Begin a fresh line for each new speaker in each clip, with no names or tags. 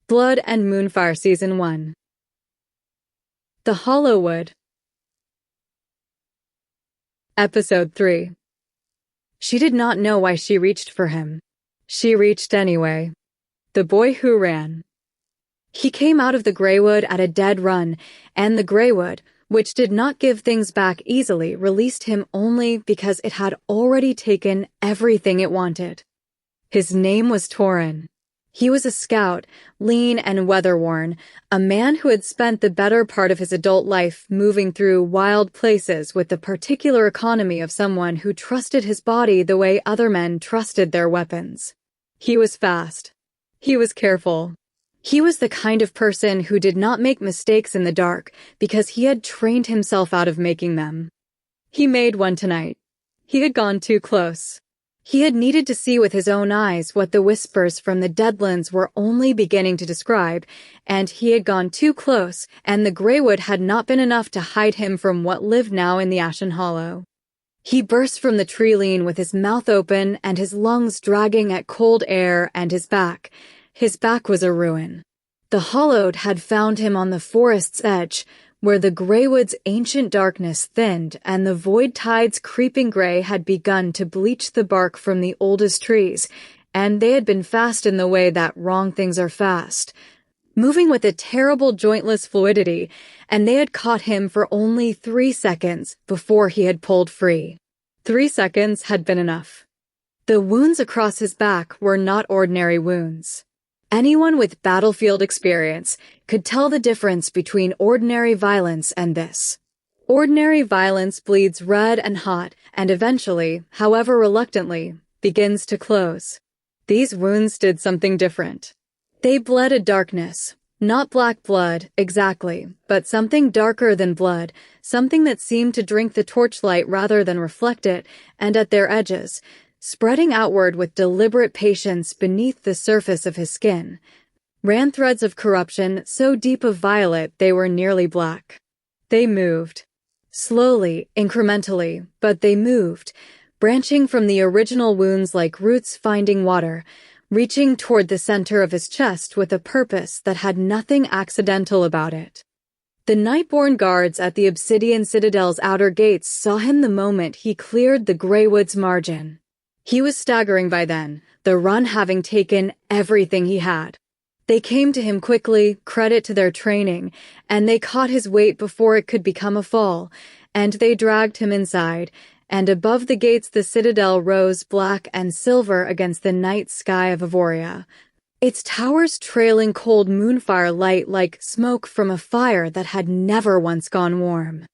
Blood and Moonfire Season 1. The Hollowwood. Episode 3. She did not know why she reached for him. She reached anyway. The boy who ran. He came out of the Greywood at a dead run, and the Greywood, which did not give things back easily, released him only because it had already taken everything it wanted. His name was Torin. He was a scout, lean and weather-worn, a man who had spent the better part of his adult life moving through wild places with the particular economy of someone who trusted his body the way other men trusted their weapons. He was fast. He was careful. He was the kind of person who did not make mistakes in the dark because he had trained himself out of making them. He made one tonight. He had gone too close. He had needed to see with his own eyes what the whispers from the Deadlands were only beginning to describe, and he had gone too close, and the Greywood had not been enough to hide him from what lived now in the Ashen Hollow. He burst from the tree-lean with his mouth open and his lungs dragging at cold air and his back. His back was a ruin. The Hollowed had found him on the forest's edge, where the Greywood's ancient darkness thinned and the void tide's creeping gray had begun to bleach the bark from the oldest trees, and they had been fast in the way that wrong things are fast, moving with a terrible jointless fluidity, and they had caught him for only 3 seconds before he had pulled free. 3 seconds had been enough. The wounds across his back were not ordinary wounds. Anyone with battlefield experience could tell the difference between ordinary violence and this. Ordinary violence bleeds red and hot and eventually, however reluctantly, begins to close. These wounds did something different. They bled a darkness, not black blood, exactly, but something darker than blood, something that seemed to drink the torchlight rather than reflect it, and at their edges, spreading outward with deliberate patience beneath the surface of his skin, ran threads of corruption so deep of violet they were nearly black. They moved. Slowly, incrementally, but they moved, branching from the original wounds like roots finding water, reaching toward the center of his chest with a purpose that had nothing accidental about it. The Nightborn guards at the Obsidian Citadel's outer gates saw him the moment he cleared the Greywood's margin. He was staggering by then, the run having taken everything he had. They came to him quickly, credit to their training, and they caught his weight before it could become a fall, and they dragged him inside, and above the gates the citadel rose black and silver against the night sky of Avoria, its towers trailing cold moonfire light like smoke from a fire that had never once gone warm.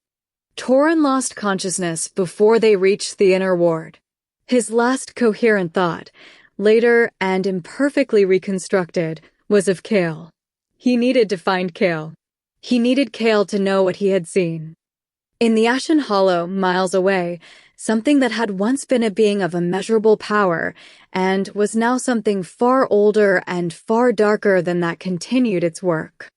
Torin lost consciousness before they reached the inner ward. His last coherent thought, later and imperfectly reconstructed, was of Kael. He needed to find Kael. He needed Kael to know what he had seen. In the Ashen Hollow, miles away, something that had once been a being of immeasurable power, and was now something far older and far darker than that continued its work.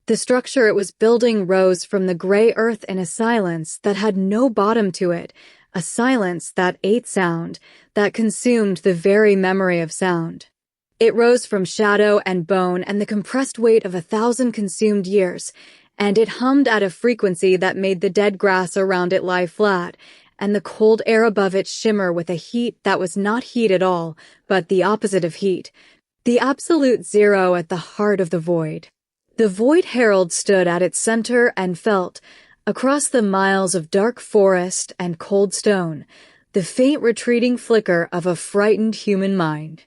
The structure it was building rose from the gray earth in a silence that had no bottom to it, a silence that ate sound, that consumed the very memory of sound. It rose from shadow and bone and the compressed weight of 1,000 consumed years, and it hummed at a frequency that made the dead grass around it lie flat, and the cold air above it shimmer with a heat that was not heat at all, but the opposite of heat, the absolute zero at the heart of the void. The Void Herald stood at its center and felt, across the miles of dark forest and cold stone, the faint retreating flicker of a frightened human mind.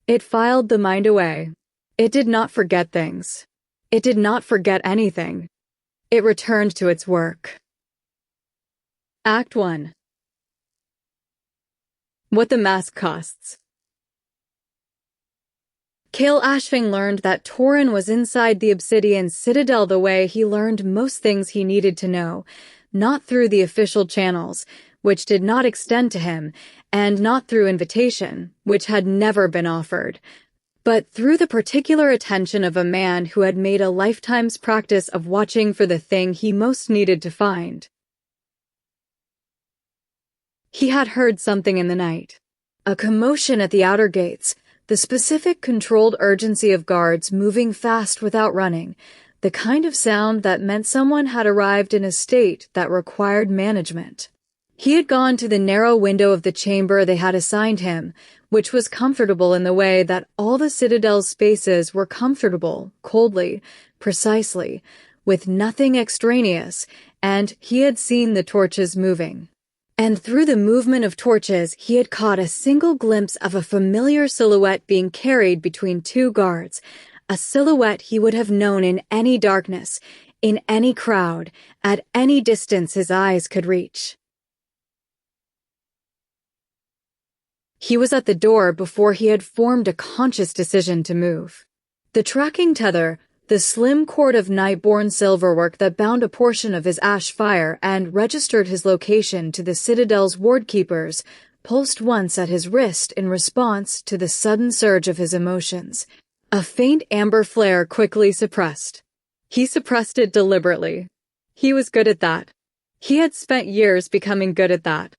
It filed the mind away. It did not forget things. It did not forget anything. It returned to its work. Act 1. What the Mask Costs. Kael Ashving learned that Torin was inside the Obsidian Citadel the way he learned most things he needed to know, not through the official channels, which did not extend to him, and not through invitation, which had never been offered, but through the particular attention of a man who had made a lifetime's practice of watching for the thing he most needed to find. He had heard something in the night. A commotion at the outer gates, The specific controlled urgency of guards moving fast without running, the kind of sound that meant someone had arrived in a state that required management. He had gone to the narrow window of the chamber they had assigned him, which was comfortable in the way that all the Citadel's spaces were comfortable, coldly, precisely, with nothing extraneous, and he had seen the torches moving. And through the movement of torches, he had caught a single glimpse of a familiar silhouette being carried between two guards, a silhouette he would have known in any darkness, in any crowd, at any distance his eyes could reach. He was at the door before he had formed a conscious decision to move. The tracking tether, the slim cord of night-born silverwork that bound a portion of his ash fire and registered his location to the Citadel's wardkeepers, pulsed once at his wrist in response to the sudden surge of his emotions. A faint amber flare quickly suppressed. He suppressed it deliberately. He was good at that. He had spent years becoming good at that.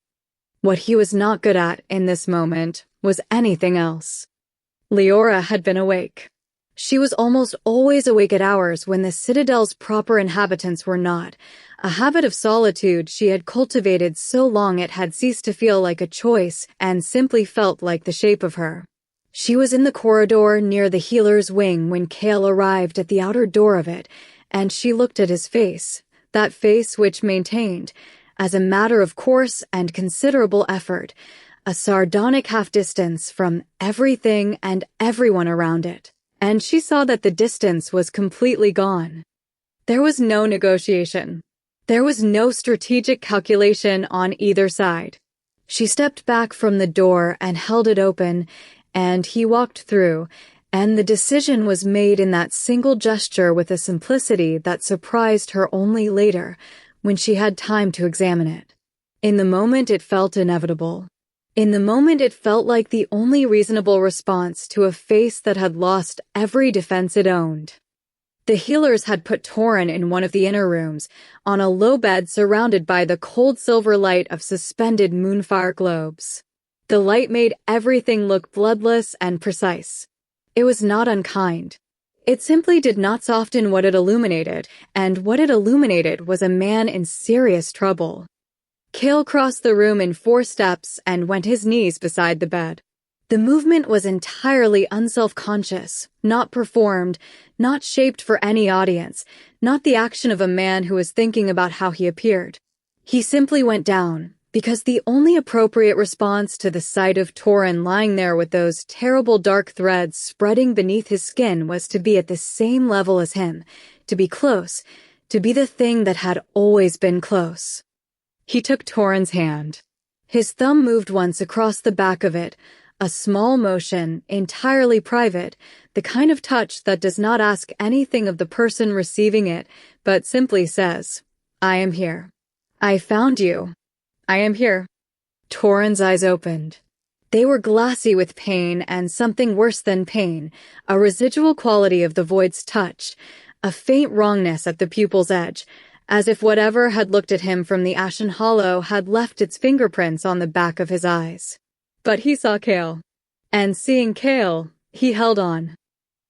What he was not good at in this moment was anything else. Liora had been awake. She was almost always awake at hours when the Citadel's proper inhabitants were not, a habit of solitude she had cultivated so long it had ceased to feel like a choice and simply felt like the shape of her. She was in the corridor near the healer's wing when Kael arrived at the outer door of it, and she looked at his face, that face which maintained, as a matter of course and considerable effort, a sardonic half-distance from everything and everyone around it. And she saw that the distance was completely gone. There was no negotiation. There was no strategic calculation on either side. She stepped back from the door and held it open, and he walked through, and the decision was made in that single gesture with a simplicity that surprised her only later, when she had time to examine it. In the moment it felt inevitable. In the moment it felt like the only reasonable response to a face that had lost every defense it owned. The healers had put Torin in one of the inner rooms, on a low bed surrounded by the cold silver light of suspended Moonfire globes. The light made everything look bloodless and precise. It was not unkind. It simply did not soften what it illuminated, and what it illuminated was a man in serious trouble. Kael crossed the room in 4 steps and went his knees beside the bed. The movement was entirely unself-conscious, not performed, not shaped for any audience, not the action of a man who was thinking about how he appeared. He simply went down, because the only appropriate response to the sight of Torin lying there with those terrible dark threads spreading beneath his skin was to be at the same level as him, to be close, to be the thing that had always been close. He took Torin's hand. His thumb moved once across the back of it, a small motion, entirely private, the kind of touch that does not ask anything of the person receiving it, but simply says, "I am here. I found you. I am here." Torin's eyes opened. They were glassy with pain and something worse than pain, a residual quality of the void's touch, a faint wrongness at the pupil's edge, as if whatever had looked at him from the ashen hollow had left its fingerprints on the back of his eyes. But he saw Kael. And seeing Kael, he held on.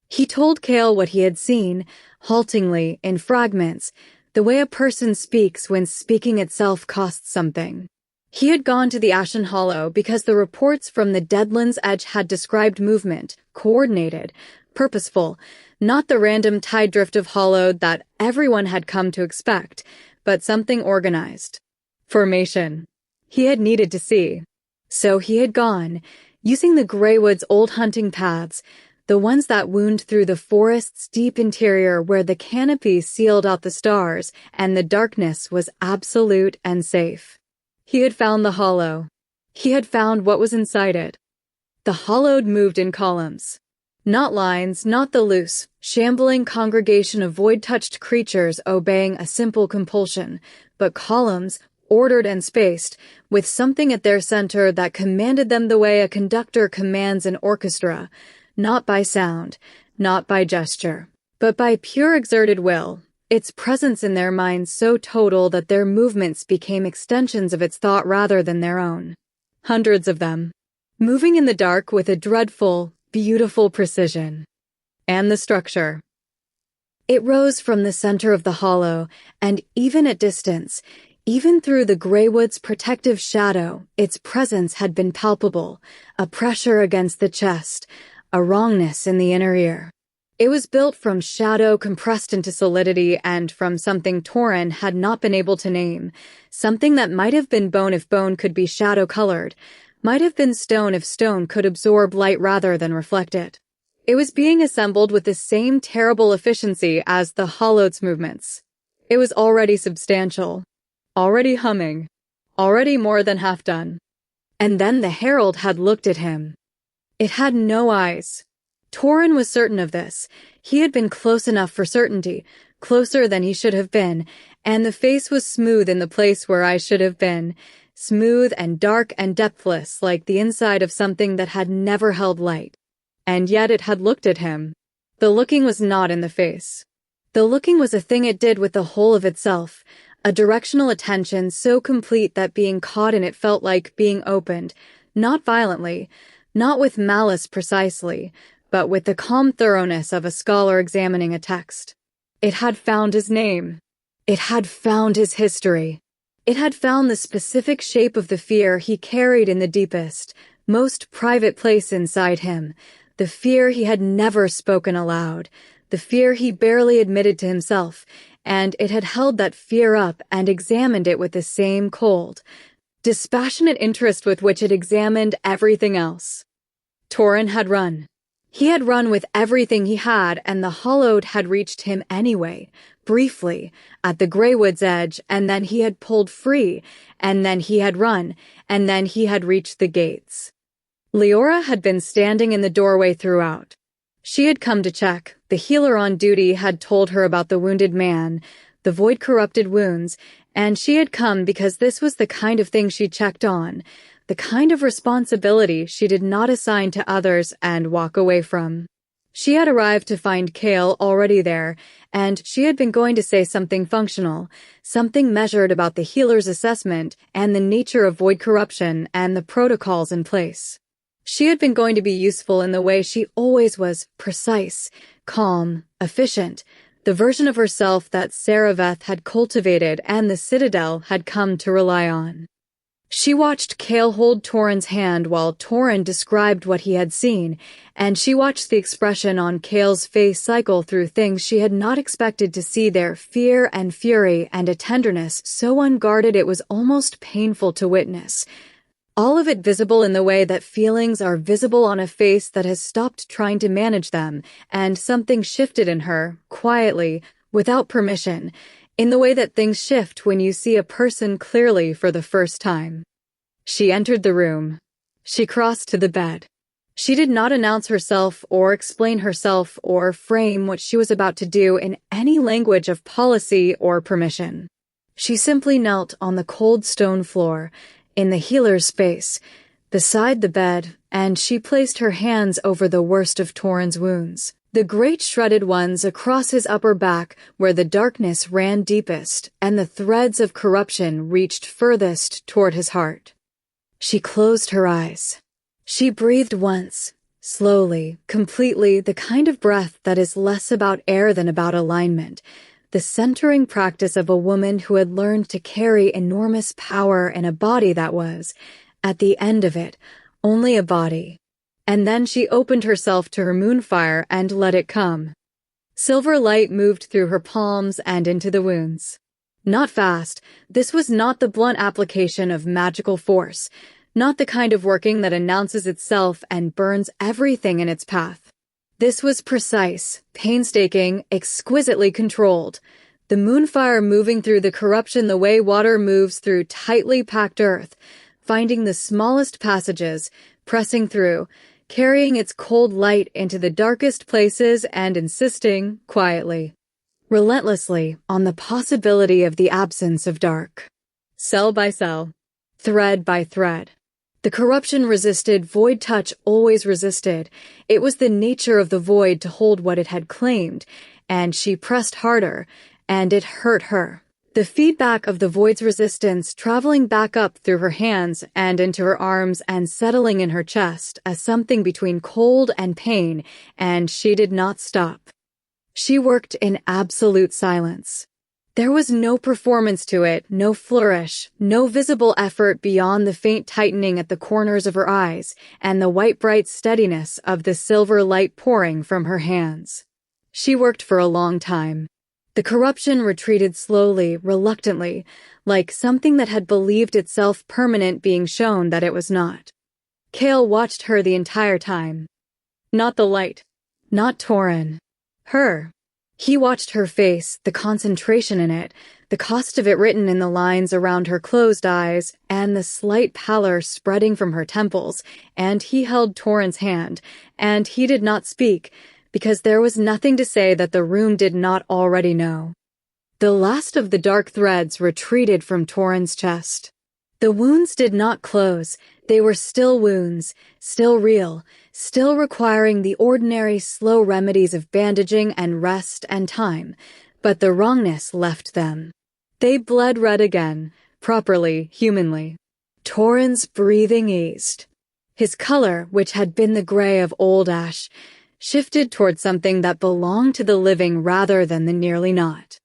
He told Kael what he had seen, haltingly, in fragments, the way a person speaks when speaking itself costs something. He had gone to the ashen hollow because the reports from the Deadland's edge had described movement, coordinated, purposeful, not the random tide drift of hollow that everyone had come to expect, but something organized. Formation. He had needed to see. So he had gone, using the Greywood's old hunting paths, the ones that wound through the forest's deep interior where the canopy sealed out the stars and the darkness was absolute and safe. He had found the hollow. He had found what was inside it. The hollowed moved in columns. Not lines, not the loose, shambling congregation of void-touched creatures obeying a simple compulsion, but columns, ordered and spaced, with something at their center that commanded them the way a conductor commands an orchestra, not by sound, not by gesture, but by pure exerted will, its presence in their minds so total that their movements became extensions of its thought rather than their own. Hundreds of them. Moving in the dark with a dreadful, beautiful precision. And the structure. It rose from the center of the hollow, and even at distance, even through the Greywood's protective shadow, its presence had been palpable, a pressure against the chest, a wrongness in the inner ear. It was built from shadow compressed into solidity and from something Torin had not been able to name, something that might have been bone if bone could be shadow-colored, might have been stone if stone could absorb light rather than reflect it. It was being assembled with the same terrible efficiency as the hollow's movements. It was already substantial, already humming, already more than half done. And then the herald had looked at him. It had no eyes. Torin was certain of this. He had been close enough for certainty, closer than he should have been, and the face was smooth in the place where I should have been, smooth and dark and depthless like the inside of something that had never held light. And yet it had looked at him. The looking was not in the face. The looking was a thing it did with the whole of itself, a directional attention so complete that being caught in it felt like being opened, not violently, not with malice precisely, but with the calm thoroughness of a scholar examining a text. It had found his name. It had found his history. It had found the specific shape of the fear he carried in the deepest, most private place inside him, the fear he had never spoken aloud, the fear he barely admitted to himself, and it had held that fear up and examined it with the same cold, dispassionate interest with which it examined everything else. Torin had run. He had run with everything he had, and the hollowed had reached him anyway, briefly, at the Greywood's edge, and then he had pulled free, and then he had run, and then he had reached the gates. Liora had been standing in the doorway throughout. She had come to check. The healer on duty had told her about the wounded man, the void-corrupted wounds, and she had come because this was the kind of thing she checked on, the kind of responsibility she did not assign to others and walk away from. She had arrived to find Kael already there, and she had been going to say something functional, something measured about the healer's assessment and the nature of void corruption and the protocols in place. She had been going to be useful in the way she always was, precise, calm, efficient, the version of herself that Saraveth had cultivated and the Citadel had come to rely on. She watched Kael hold Torin's hand while Torin described what he had seen, and she watched the expression on Kael's face cycle through things she had not expected to see there, fear and fury and a tenderness so unguarded it was almost painful to witness. All of it visible in the way that feelings are visible on a face that has stopped trying to manage them, and something shifted in her, quietly, without permission, in the way that things shift when you see a person clearly for the first time. She entered the room. She crossed to the bed. She did not announce herself or explain herself or frame what she was about to do in any language of policy or permission. She simply knelt on the cold stone floor, in the healer's space, beside the bed, and she placed her hands over the worst of Torin's wounds, the great shredded ones across his upper back where the darkness ran deepest and the threads of corruption reached furthest toward his heart. She closed her eyes. She breathed once, slowly, completely, the kind of breath that is less about air than about alignment, the centering practice of a woman who had learned to carry enormous power in a body that was, at the end of it, only a body. And then she opened herself to her moonfire and let it come. Silver light moved through her palms and into the wounds. Not fast. This was not the blunt application of magical force, not the kind of working that announces itself and burns everything in its path. This was precise, painstaking, exquisitely controlled. The moonfire moving through the corruption the way water moves through tightly packed earth, finding the smallest passages, pressing through, carrying its cold light into the darkest places and insisting, quietly, relentlessly, on the possibility of the absence of dark. Cell by cell, thread by thread. The corruption resisted, void touch always resisted. It was the nature of the void to hold what it had claimed, and she pressed harder, and it hurt her. The feedback of the void's resistance traveling back up through her hands and into her arms and settling in her chest as something between cold and pain, and she did not stop. She worked in absolute silence. There was no performance to it, no flourish, no visible effort beyond the faint tightening at the corners of her eyes and the white bright steadiness of the silver light pouring from her hands. She worked for a long time. The corruption retreated slowly, reluctantly, like something that had believed itself permanent being shown that it was not. Kael watched her the entire time. Not the light. Not Torin. Her. He watched her face, the concentration in it, the cost of it written in the lines around her closed eyes, and the slight pallor spreading from her temples, and he held Torin's hand, and he did not speak, because there was nothing to say that the room did not already know. The last of the dark threads retreated from Torin's chest. The wounds did not close. They were still wounds, still real, still requiring the ordinary slow remedies of bandaging and rest and time, but the wrongness left them. They bled red again, properly, humanly. Torin's breathing eased. His color, which had been the gray of old ash, shifted toward something that belonged to the living rather than the nearly not.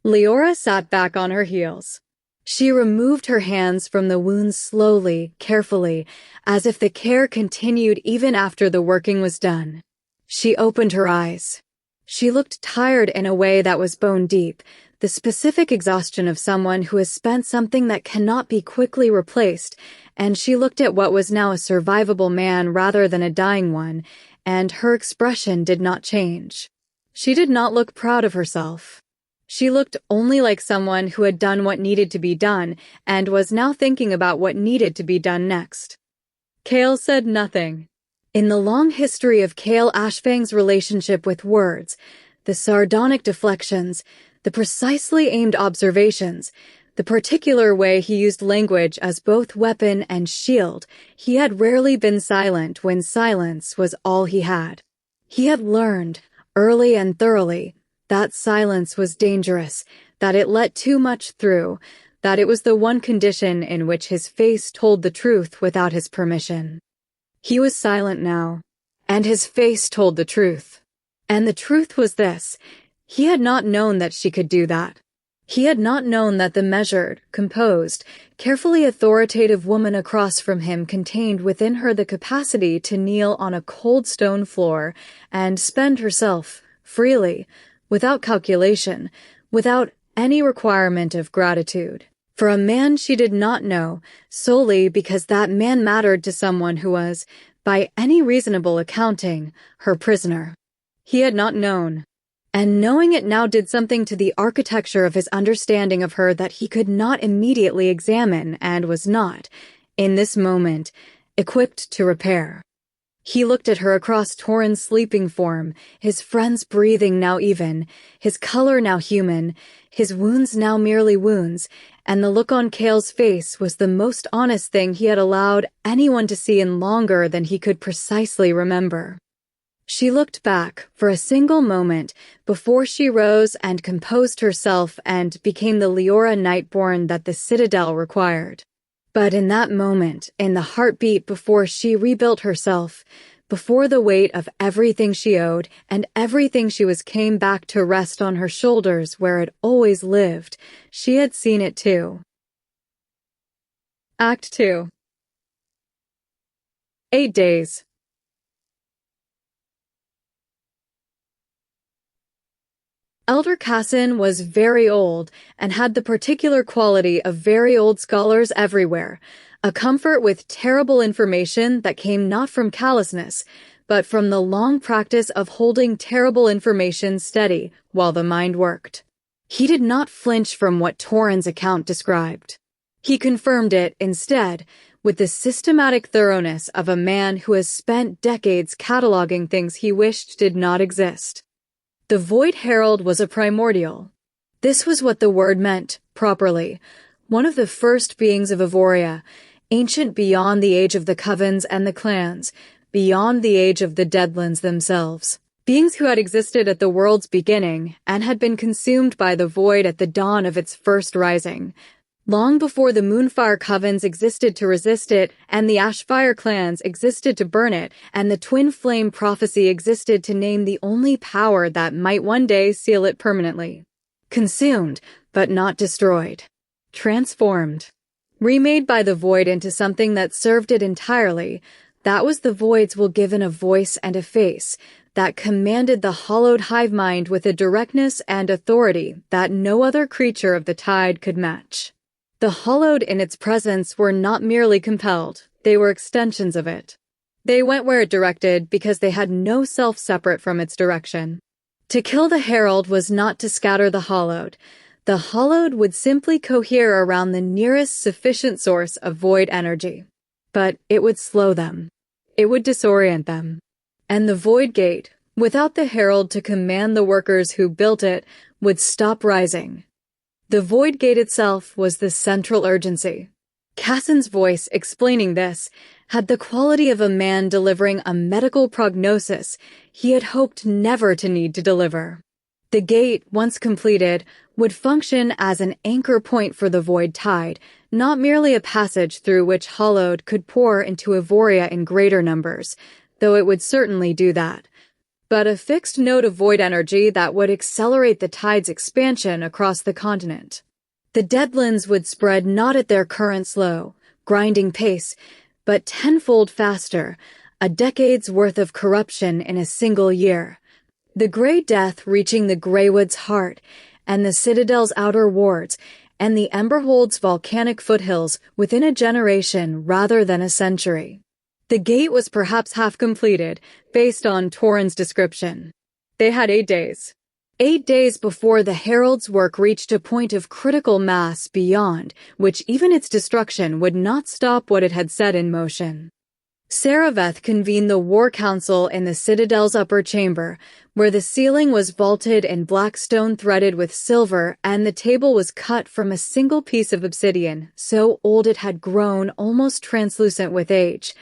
Liora sat back on her heels. She removed her hands from the wounds slowly, carefully, as if the care continued even after the working was done. She opened her eyes. She looked tired in a way that was bone deep, the specific exhaustion of someone who has spent something that cannot be quickly replaced, and she looked at what was now a survivable man rather than a dying one, and her expression did not change. She did not look proud of herself. She looked only like someone who had done what needed to be done and was now thinking about what needed to be done next. Kael said nothing. In the long history of Kael Ashfang's relationship with words, the sardonic deflections, the precisely aimed observations, the particular way he used language as both weapon and shield, he had rarely been silent when silence was all he had. He had learned, early and thoroughly, that silence was dangerous, that it let too much through, that it was the one condition in which his face told the truth without his permission. He was silent now, and his face told the truth. And the truth was this: he had not known that she could do that. He had not known that the measured, composed, carefully authoritative woman across from him contained within her the capacity to kneel on a cold stone floor and spend herself, freely, without calculation, without any requirement of gratitude, for a man she did not know, solely because that man mattered to someone who was, by any reasonable accounting, her prisoner. He had not known, and knowing it now did something to the architecture of his understanding of her that he could not immediately examine and was not, in this moment, equipped to repair. He looked at her across Torin's sleeping form, his friend's breathing now even, his color now human, his wounds now merely wounds, and the look on Kael's face was the most honest thing he had allowed anyone to see in longer than he could precisely remember. She looked back for a single moment before she rose and composed herself and became the Liora Nightborn that the Citadel required. But in that moment, in the heartbeat before she rebuilt herself, before the weight of everything she owed and everything she was came back to rest on her shoulders where it always lived, she had seen it too. Act 2. 8 days. Elder Cassin was very old and had the particular quality of very old scholars everywhere, a comfort with terrible information that came not from callousness, but from the long practice of holding terrible information steady while the mind worked. He did not flinch from what Torin's account described. He confirmed it, instead, with the systematic thoroughness of a man who has spent decades cataloging things he wished did not exist. The Void Herald was a primordial. This was what the word meant, properly. One of the first beings of Evoria, ancient beyond the age of the covens and the clans, beyond the age of the Deadlands themselves. Beings who had existed at the world's beginning and had been consumed by the void at the dawn of its first rising. Long before the Moonfire covens existed to resist it, and the Ashfire clans existed to burn it, and the Twin Flame prophecy existed to name the only power that might one day seal it permanently. Consumed, but not destroyed. Transformed. Remade by the void into something that served it entirely. That was the void's will given a voice and a face, that commanded the hollowed hive mind with a directness and authority that no other creature of the tide could match. The hollowed in its presence were not merely compelled, they were extensions of it. They went where it directed because they had no self separate from its direction. To kill the herald was not to scatter the hollowed. The hollowed would simply cohere around the nearest sufficient source of void energy. But it would slow them. It would disorient them. And the void gate, without the herald to command the workers who built it, would stop rising. The void gate itself was the central urgency. Cassan's voice, explaining this, had the quality of a man delivering a medical prognosis he had hoped never to need to deliver. The gate, once completed, would function as an anchor point for the void tide, not merely a passage through which hollowed could pour into Evoria in greater numbers, though it would certainly do that, but a fixed node of void energy that would accelerate the tide's expansion across the continent. The deadlands would spread not at their current slow, grinding pace, but tenfold faster, a decade's worth of corruption in a single year. The Grey Death reaching the Greywood's heart, and the Citadel's outer wards, and the Emberhold's volcanic foothills within a generation rather than a century. The gate was perhaps half completed, based on Torrhen's description. They had 8 days. 8 days before the herald's work reached a point of critical mass beyond which even its destruction would not stop what it had set in motion. Saraveth convened the War Council in the Citadel's upper chamber, where the ceiling was vaulted in black stone threaded with silver and the table was cut from a single piece of obsidian, so old it had grown almost translucent with age,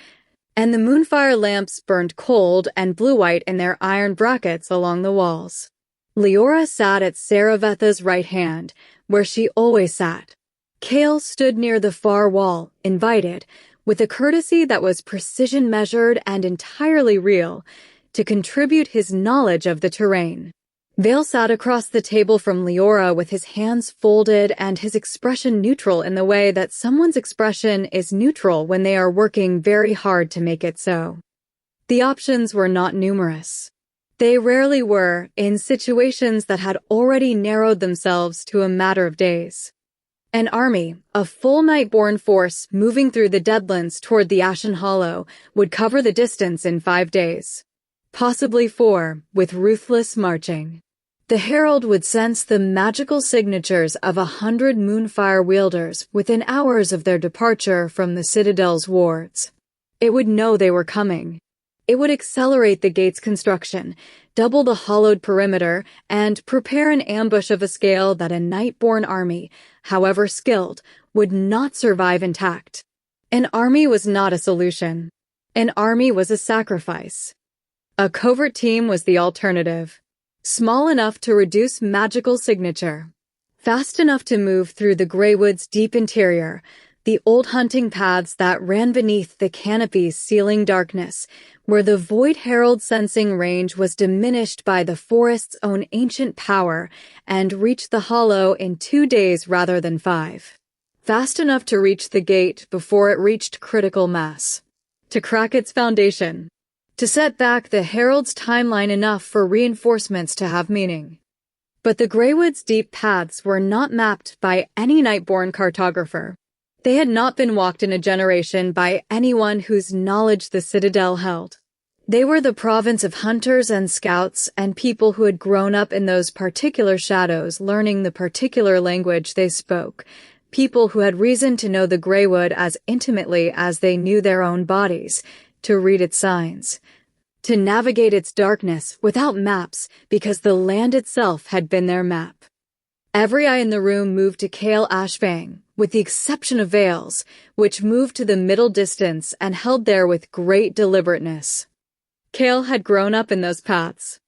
and the Moonfire lamps burned cold and blue-white in their iron brackets along the walls. Liora sat at Saravetha's right hand, where she always sat. Kael stood near the far wall, invited, with a courtesy that was precision-measured and entirely real, to contribute his knowledge of the terrain. Vale sat across the table from Liora with his hands folded and his expression neutral in the way that someone's expression is neutral when they are working very hard to make it so. The options were not numerous. They rarely were, in situations that had already narrowed themselves to a matter of days. An army, a full Nightborn force moving through the Deadlands toward the Ashen Hollow, would cover the distance in 5 days. Possibly 4, with ruthless marching. The herald would sense the magical signatures of 100 Moonfire wielders within hours of their departure from the Citadel's wards. It would know they were coming. It would accelerate the gate's construction, double the hollowed perimeter, and prepare an ambush of a scale that a Nightborn army, however skilled, would not survive intact. An army was not a solution. An army was a sacrifice. A covert team was the alternative. Small enough to reduce magical signature. Fast enough to move through the Greywood's deep interior, the old hunting paths that ran beneath the canopy's sealing darkness, where the Void Herald sensing range was diminished by the forest's own ancient power, and reach the hollow in 2 days rather than 5. Fast enough to reach the gate before it reached critical mass. To crack its foundation. To set back the Herald's timeline enough for reinforcements to have meaning. But the Greywood's deep paths were not mapped by any Nightborn cartographer. They had not been walked in a generation by anyone whose knowledge the Citadel held. They were the province of hunters and scouts and people who had grown up in those particular shadows learning the particular language they spoke, people who had reason to know the Greywood as intimately as they knew their own bodies, to read its signs, to navigate its darkness without maps because the land itself had been their map. Every eye in the room moved to Kael Ashfang, with the exception of Vale's, which moved to the middle distance and held there with great deliberateness. Kael had grown up in those paths.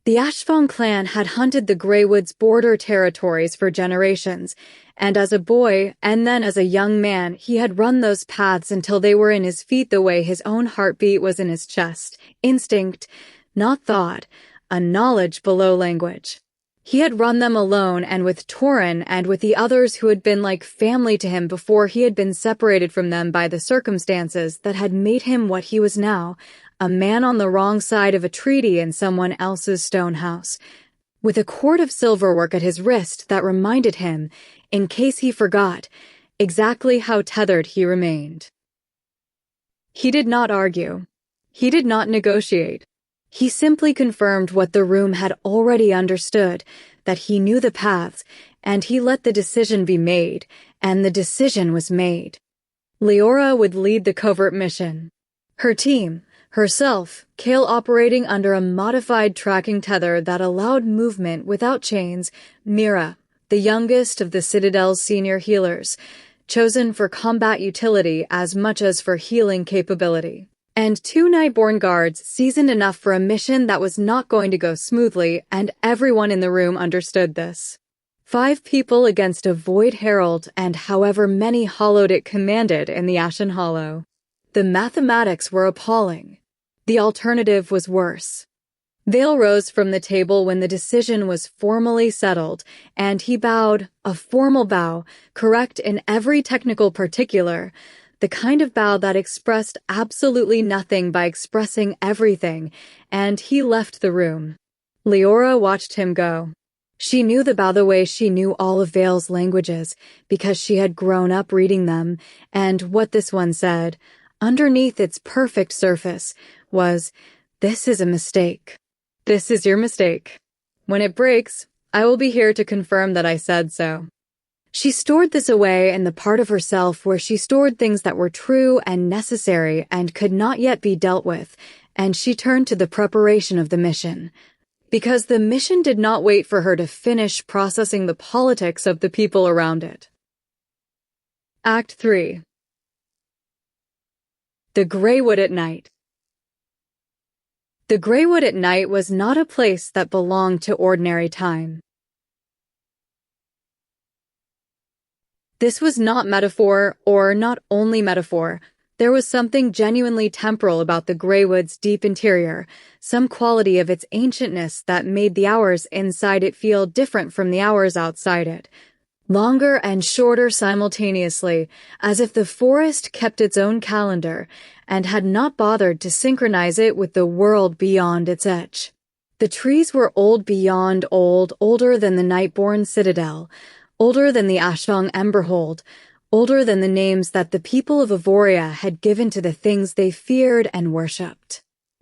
The Ashfong clan had hunted the Greywood's border territories for generations, and as a boy, and then as a young man, he had run those paths until they were in his feet the way his own heartbeat was in his chest. Instinct, not thought, a knowledge below language. He had run them alone and with Torin and with the others who had been like family to him before he had been separated from them by the circumstances that had made him what he was now, a man on the wrong side of a treaty in someone else's stone house, with a cord of silverwork at his wrist that reminded him, in case he forgot, exactly how tethered he remained. He did not argue. He did not negotiate. He simply confirmed what the room had already understood, that he knew the paths, and he let the decision be made, and the decision was made. Liora would lead the covert mission. Her team, herself, Kael operating under a modified tracking tether that allowed movement without chains, Mira, the youngest of the Citadel's senior healers, chosen for combat utility as much as for healing capability. And 2 Nightborn guards seasoned enough for a mission that was not going to go smoothly, and everyone in the room understood this. 5 people against a Void Herald and however many Hollowed it commanded in the Ashen Hollow. The mathematics were appalling. The alternative was worse. Vale rose from the table when the decision was formally settled, and he bowed, a formal bow, correct in every technical particular, the kind of bow that expressed absolutely nothing by expressing everything, and he left the room. Liora watched him go. She knew the bow the way she knew all of Vale's languages, because she had grown up reading them, and what this one said, underneath its perfect surface, was, "This is a mistake. This is your mistake. When it breaks, I will be here to confirm that I said so." She stored this away in the part of herself where she stored things that were true and necessary and could not yet be dealt with, and she turned to the preparation of the mission. Because the mission did not wait for her to finish processing the politics of the people around it. Act 3. The Greywood at night. The Greywood at night was not a place that belonged to ordinary time. This was not metaphor, or not only metaphor. There was something genuinely temporal about the Greywood's deep interior, some quality of its ancientness that made the hours inside it feel different from the hours outside it. Longer and shorter simultaneously, as if the forest kept its own calendar and had not bothered to synchronize it with the world beyond its edge. The trees were old beyond old, older than the Nightborn Citadel, older than the Ashfong Emberhold, older than the names that the people of Evoria had given to the things they feared and worshipped.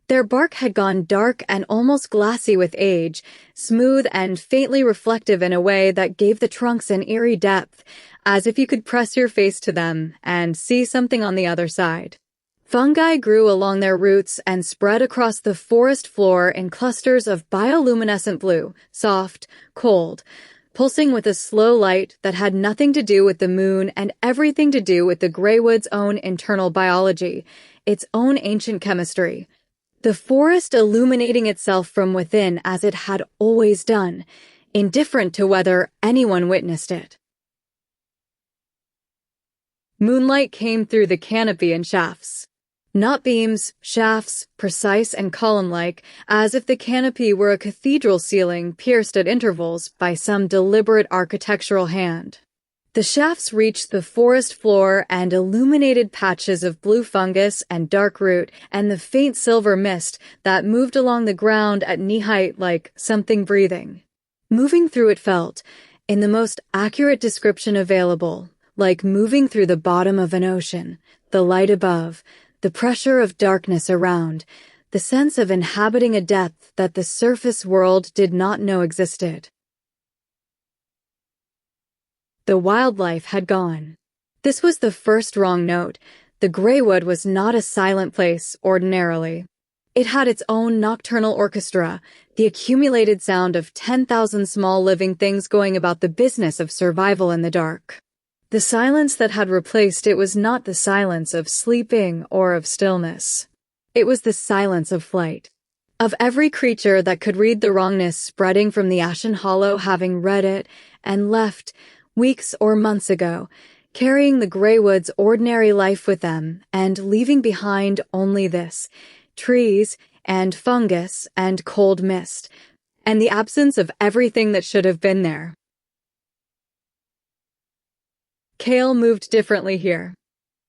Their bark had gone dark and almost glassy with age, smooth and faintly reflective in a way that gave the trunks an eerie depth, as if you could press your face to them and see something on the other side. Fungi grew along their roots and spread across the forest floor in clusters of bioluminescent blue, soft, cold, pulsing with a slow light that had nothing to do with the moon and everything to do with the Greywood's own internal biology, its own ancient chemistry. The forest illuminating itself from within as it had always done, indifferent to whether anyone witnessed it. Moonlight came through the canopy in shafts. Not beams, shafts, precise and column-like, as if the canopy were a cathedral ceiling pierced at intervals by some deliberate architectural hand. The shafts reached the forest floor and illuminated patches of blue fungus and dark root and the faint silver mist that moved along the ground at knee-height like something breathing. Moving through it felt, in the most accurate description available, like moving through the bottom of an ocean, the light above, the pressure of darkness around, the sense of inhabiting a depth that the surface world did not know existed. The wildlife had gone. This was the first wrong note. The Greywood was not a silent place ordinarily. It had its own nocturnal orchestra, the accumulated sound of 10,000 small living things going about the business of survival in the dark. The silence that had replaced it was not the silence of sleeping or of stillness. It was the silence of flight. Of every creature that could read the wrongness spreading from the ashen hollow having read it and left, weeks or months ago, carrying the Greywood's ordinary life with them and leaving behind only this, trees and fungus and cold mist, and the absence of everything that should have been there. Kael moved differently here.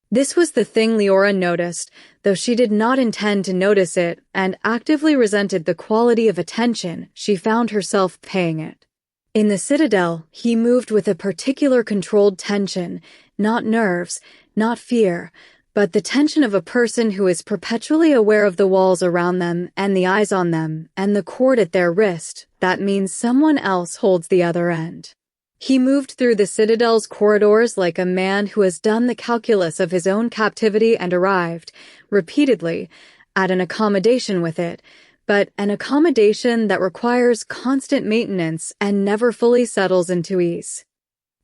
This was the thing Liora noticed, though she did not intend to notice it and actively resented the quality of attention she found herself paying it. In the Citadel, he moved with a particular controlled tension, not nerves, not fear, but the tension of a person who is perpetually aware of the walls around them and the eyes on them and the cord at their wrist. That means someone else holds the other end. He moved through the Citadel's corridors like a man who has done the calculus of his own captivity and arrived, repeatedly, at an accommodation with it, but an accommodation that requires constant maintenance and never fully settles into ease.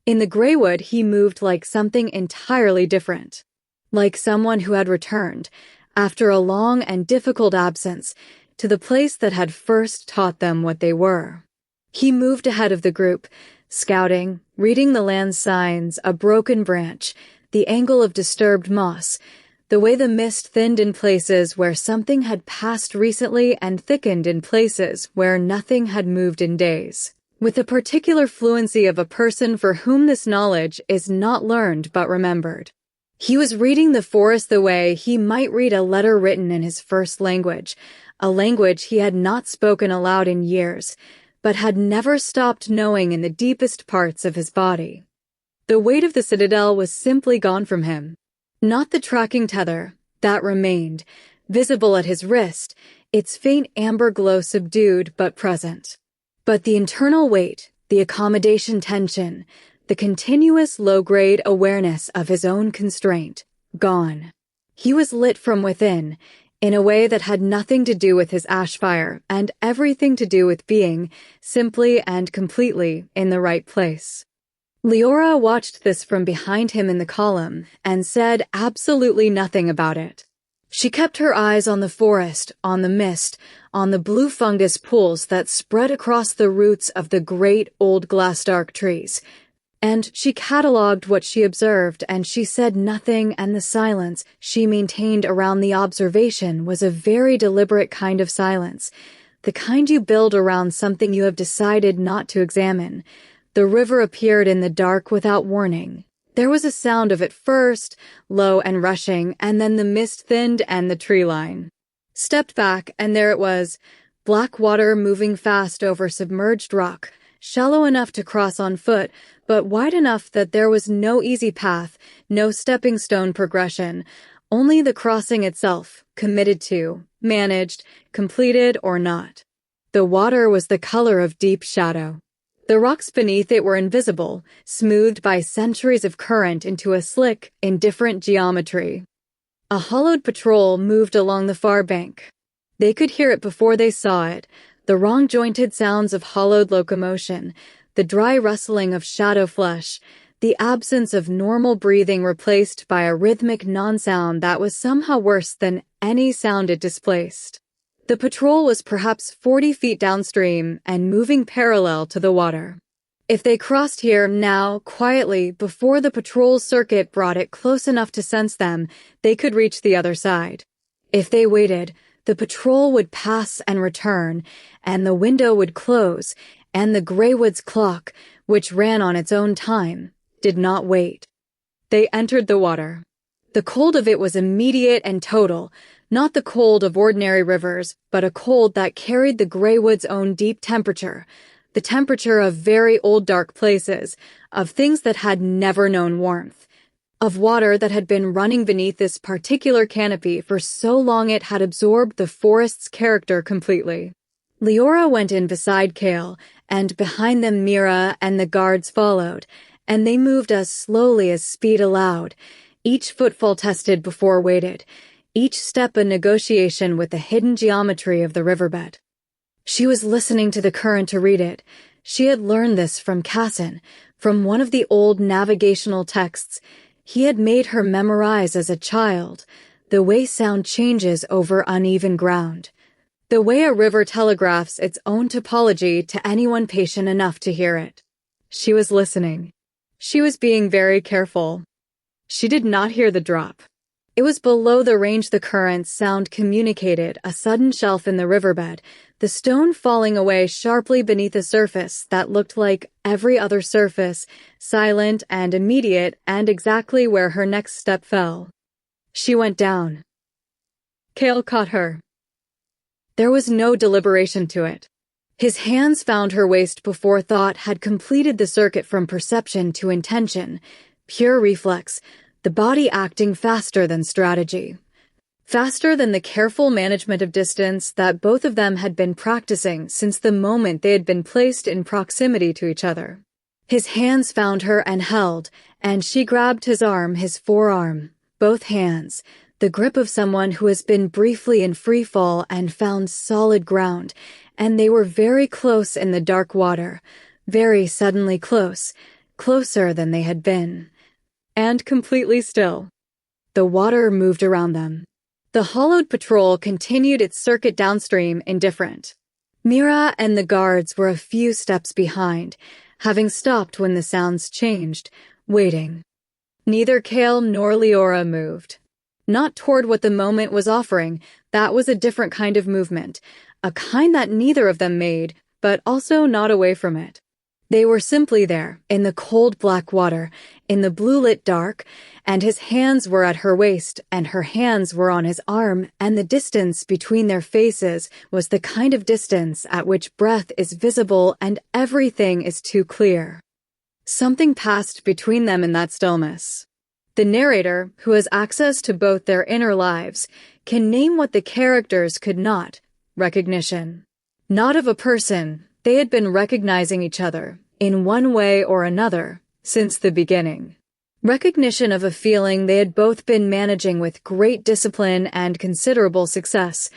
In the Greywood, he moved like something entirely different. Like someone who had returned, after a long and difficult absence, to the place that had first taught them what they were. He moved ahead of the group, scouting, reading the land's signs, a broken branch, the angle of disturbed moss, the way the mist thinned in places where something had passed recently and thickened in places where nothing had moved in days, with the particular fluency of a person for whom this knowledge is not learned but remembered. He was reading the forest the way he might read a letter written in his first language, a language he had not spoken aloud in years, but had never stopped knowing in the deepest parts of his body. The weight of the Citadel was simply gone from him. Not the tracking tether, that remained, visible at his wrist, its faint amber glow subdued but present. But the internal weight, the accommodation tension, the continuous low-grade awareness of his own constraint, gone. He was lit from within, in a way that had nothing to do with his ash fire and everything to do with being, simply and completely, in the right place. Liora watched this from behind him in the column and said absolutely nothing about it. She kept her eyes on the forest, on the mist, on the blue fungus pools that spread across the roots of the great old glassdark trees, and she catalogued what she observed, and she said nothing, and the silence she maintained around the observation was a very deliberate kind of silence, the kind you build around something you have decided not to examine. The river appeared in the dark without warning. There was a sound of it first, low and rushing, and then the mist thinned and the tree line. Stepped back, and there it was, black water moving fast over submerged rock, shallow enough to cross on foot, but wide enough that there was no easy path, no stepping stone progression, only the crossing itself, committed to, managed, completed or not. The water was the color of deep shadow. The rocks beneath it were invisible, smoothed by centuries of current into a slick, indifferent geometry. A hollowed patrol moved along the far bank. They could hear it before they saw it, the wrong-jointed sounds of hollowed locomotion, the dry rustling of shadow flesh, the absence of normal breathing replaced by a rhythmic non-sound that was somehow worse than any sound it displaced. The patrol was perhaps 40 feet downstream and moving parallel to the water. If they crossed here now, quietly, before the patrol's circuit brought it close enough to sense them, they could reach the other side. If they waited, the patrol would pass and return, and the window would close, and the Greywood's clock, which ran on its own time, did not wait. They entered the water. The cold of it was immediate and total, not the cold of ordinary rivers, but a cold that carried the Greywood's own deep temperature, the temperature of very old dark places, of things that had never known warmth, of water that had been running beneath this particular canopy for so long it had absorbed the forest's character completely. Liora went in beside Kael, and behind them Mira and the guards followed, and they moved as slowly as speed allowed, each footfall tested before weighted, each step a negotiation with the hidden geometry of the riverbed. She was listening to the current to read it. She had learned this from Casson, from one of the old navigational texts he had made her memorize as a child, the way sound changes over uneven ground. The way a river telegraphs its own topology to anyone patient enough to hear it. She was listening. She was being very careful. She did not hear the drop. It was below the range the current's sound communicated, a sudden shelf in the riverbed, the stone falling away sharply beneath a surface that looked like every other surface, silent and immediate and exactly where her next step fell. She went down. Kael caught her. There was no deliberation to it. His hands found her waist before thought had completed the circuit from perception to intention, pure reflex, the body acting faster than strategy. Faster than the careful management of distance that both of them had been practicing since the moment they had been placed in proximity to each other. His hands found her and held, and she grabbed his arm, his forearm, both hands, the grip of someone who has been briefly in free fall and found solid ground, and they were very close in the dark water, very suddenly close, closer than they had been. And completely still. The water moved around them. The hollowed patrol continued its circuit downstream, indifferent. Mira and the guards were a few steps behind, having stopped when the sounds changed, waiting. Neither Kael nor Liora moved. Not toward what the moment was offering, that was a different kind of movement, a kind that neither of them made, but also not away from it. They were simply there, in the cold black water, in the blue-lit dark, and his hands were at her waist, and her hands were on his arm, and the distance between their faces was the kind of distance at which breath is visible and everything is too clear. Something passed between them in that stillness. The narrator, who has access to both their inner lives, can name what the characters could not: recognition. Not of a person. They had been recognizing each other, in one way or another, since the beginning. Recognition of a feeling they had both been managing with great discipline and considerable success,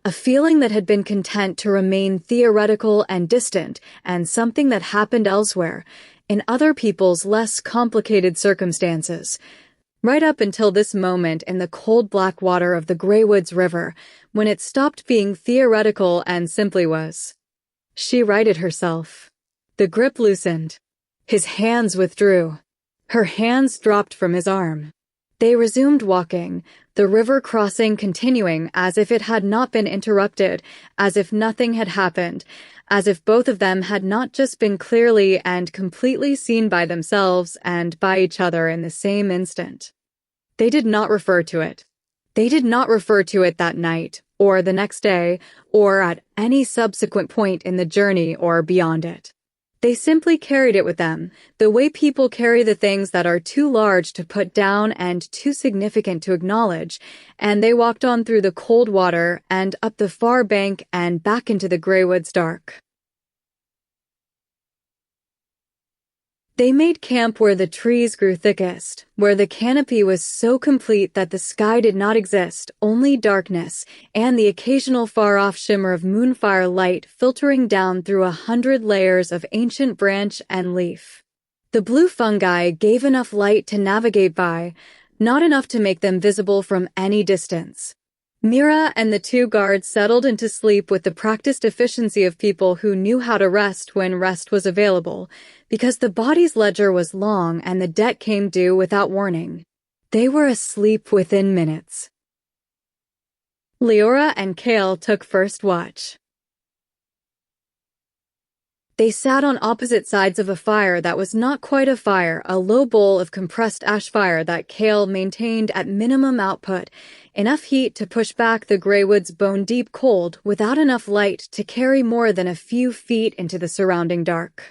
a feeling that had been content to remain theoretical and distant, and something that happened elsewhere, in other people's less complicated circumstances. Right up until this moment in the cold black water of the Greywoods River, when it stopped being theoretical and simply was. She righted herself. The grip loosened. His hands withdrew. Her hands dropped from his arm. They resumed walking, the river crossing continuing as if it had not been interrupted, as if nothing had happened, as if both of them had not just been clearly and completely seen by themselves and by each other in the same instant. They did not refer to it. They did not refer to it that night, or the next day, or at any subsequent point in the journey or beyond it. They simply carried it with them, the way people carry the things that are too large to put down and too significant to acknowledge, and they walked on through the cold water and up the far bank and back into the Greywoods dark. They made camp where the trees grew thickest, where the canopy was so complete that the sky did not exist, only darkness, and the occasional far-off shimmer of moonfire light filtering down through 100 layers of ancient branch and leaf. The blue fungi gave enough light to navigate by, not enough to make them visible from any distance. Mira and the two guards settled into sleep with the practiced efficiency of people who knew how to rest when rest was available, because the body's ledger was long and the debt came due without warning. They were asleep within minutes. Liora and Kael took first watch. They sat on opposite sides of a fire that was not quite a fire, a low bowl of compressed ash fire that Kael maintained at minimum output, enough heat to push back the Greywood's bone-deep cold without enough light to carry more than a few feet into the surrounding dark.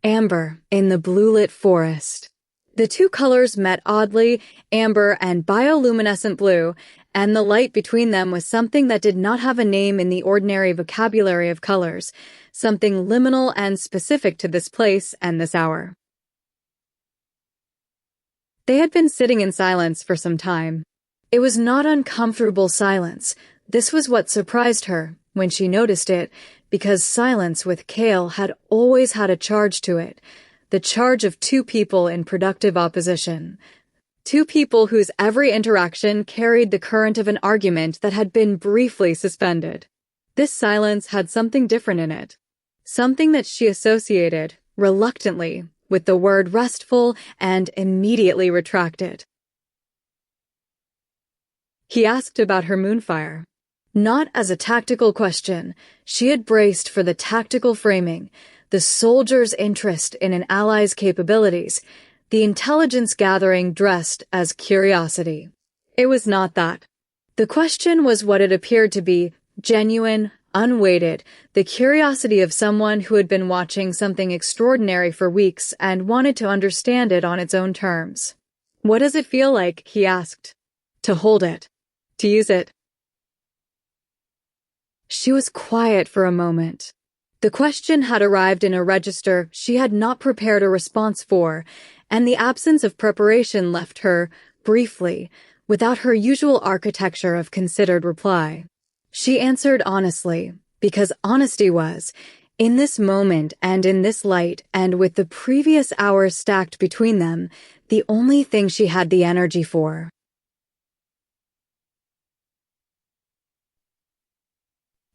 Amber in the blue-lit forest. The two colors met oddly, amber and bioluminescent blue, and the light between them was something that did not have a name in the ordinary vocabulary of colors, something liminal and specific to this place and this hour. They had been sitting in silence for some time. It was not uncomfortable silence. This was what surprised her when she noticed it, because silence with Kael had always had a charge to it, the charge of two people in productive opposition. Two people whose every interaction carried the current of an argument that had been briefly suspended. This silence had something different in it. Something that she associated, reluctantly, with the word restful and immediately retracted. He asked about her Moonfire. Not as a tactical question, she had braced for the tactical framing, the soldier's interest in an ally's capabilities, the intelligence gathering dressed as curiosity. It was not that. The question was what it appeared to be, genuine, unweighted, the curiosity of someone who had been watching something extraordinary for weeks and wanted to understand it on its own terms. What does it feel like, he asked. To hold it. To use it. She was quiet for a moment. The question had arrived in a register she had not prepared a response for, and the absence of preparation left her, briefly, without her usual architecture of considered reply. She answered honestly, because honesty was, in this moment and in this light and with the previous hours stacked between them, the only thing she had the energy for.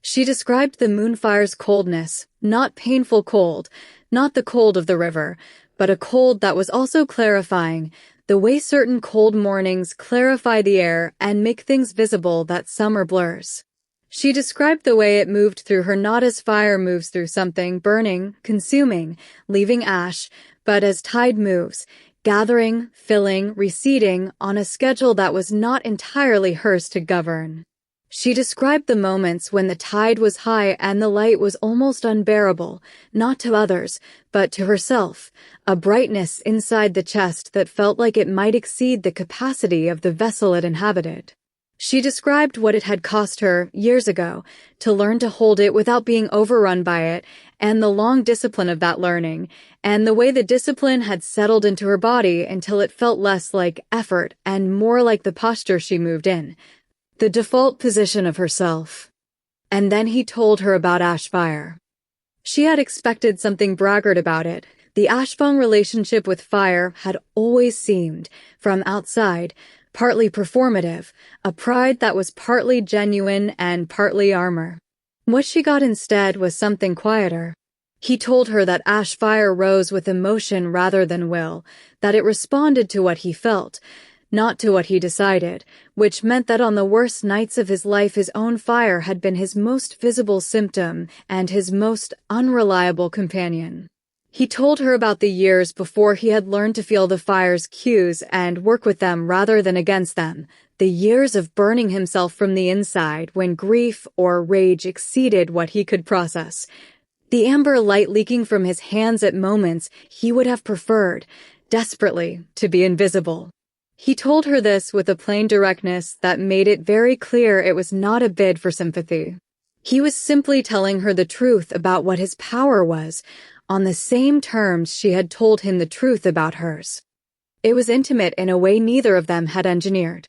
She described the Moonfire's coldness, not painful cold, not the cold of the river, but a cold that was also clarifying, the way certain cold mornings clarify the air and make things visible that summer blurs. She described the way it moved through her not as fire moves through something burning, consuming, leaving ash, but as tide moves, gathering, filling, receding on a schedule that was not entirely hers to govern. She described the moments when the tide was high and the light was almost unbearable, not to others, but to herself, a brightness inside the chest that felt like it might exceed the capacity of the vessel it inhabited. She described what it had cost her, years ago, to learn to hold it without being overrun by it, and the long discipline of that learning, and the way the discipline had settled into her body until it felt less like effort and more like the posture she moved in. The default position of herself. And then he told her about Ashfire. She had expected something braggart about it. The Ashbong relationship with fire had always seemed, from outside, partly performative, a pride that was partly genuine and partly armor. What she got instead was something quieter. He told her that Ashfire rose with emotion rather than will, that it responded to what he felt, not to what he decided, which meant that on the worst nights of his life his own fire had been his most visible symptom and his most unreliable companion. He told her about the years before he had learned to feel the fire's cues and work with them rather than against them, the years of burning himself from the inside when grief or rage exceeded what he could process. The amber light leaking from his hands at moments he would have preferred, desperately, to be invisible. He told her this with a plain directness that made it very clear it was not a bid for sympathy. He was simply telling her the truth about what his power was, on the same terms she had told him the truth about hers. It was intimate in a way neither of them had engineered.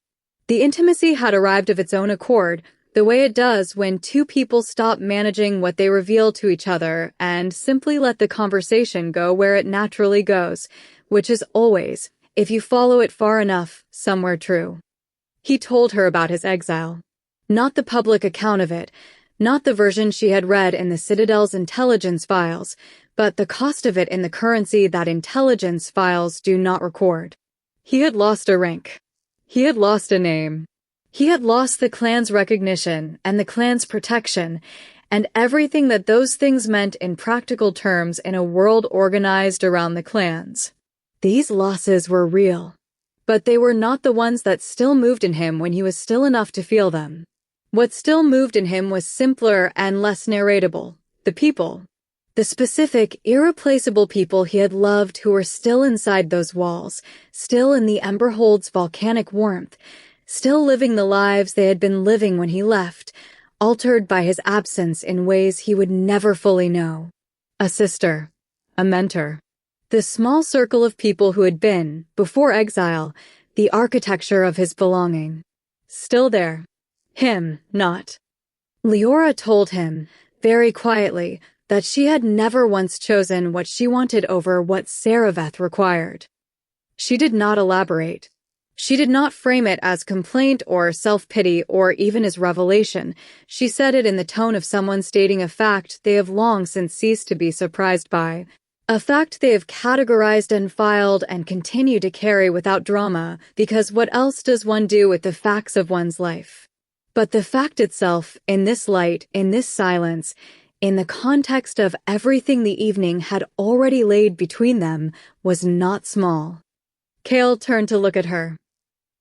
The intimacy had arrived of its own accord, the way it does when two people stop managing what they reveal to each other and simply let the conversation go where it naturally goes, which is always, if you follow it far enough, somewhere true. He told her about his exile. Not the public account of it, not the version she had read in the Citadel's intelligence files, but the cost of it in the currency that intelligence files do not record. He had lost a rank. He had lost a name. He had lost the clan's recognition and the clan's protection, and everything that those things meant in practical terms in a world organized around the clans. These losses were real, but they were not the ones that still moved in him when he was still enough to feel them. What still moved in him was simpler and less narratable, the people. The specific, irreplaceable people he had loved who were still inside those walls, still in the Emberhold's volcanic warmth, still living the lives they had been living when he left, altered by his absence in ways he would never fully know. A sister, a mentor. The small circle of people who had been, before exile, the architecture of his belonging. Still there. Him, not. Liora told him, very quietly, that she had never once chosen what she wanted over what Saraveth required. She did not elaborate. She did not frame it as complaint or self-pity or even as revelation. She said it in the tone of someone stating a fact they have long since ceased to be surprised by. A fact they have categorized and filed and continue to carry without drama, because what else does one do with the facts of one's life? But the fact itself, in this light, in this silence, in the context of everything the evening had already laid between them, was not small. Kael turned to look at her.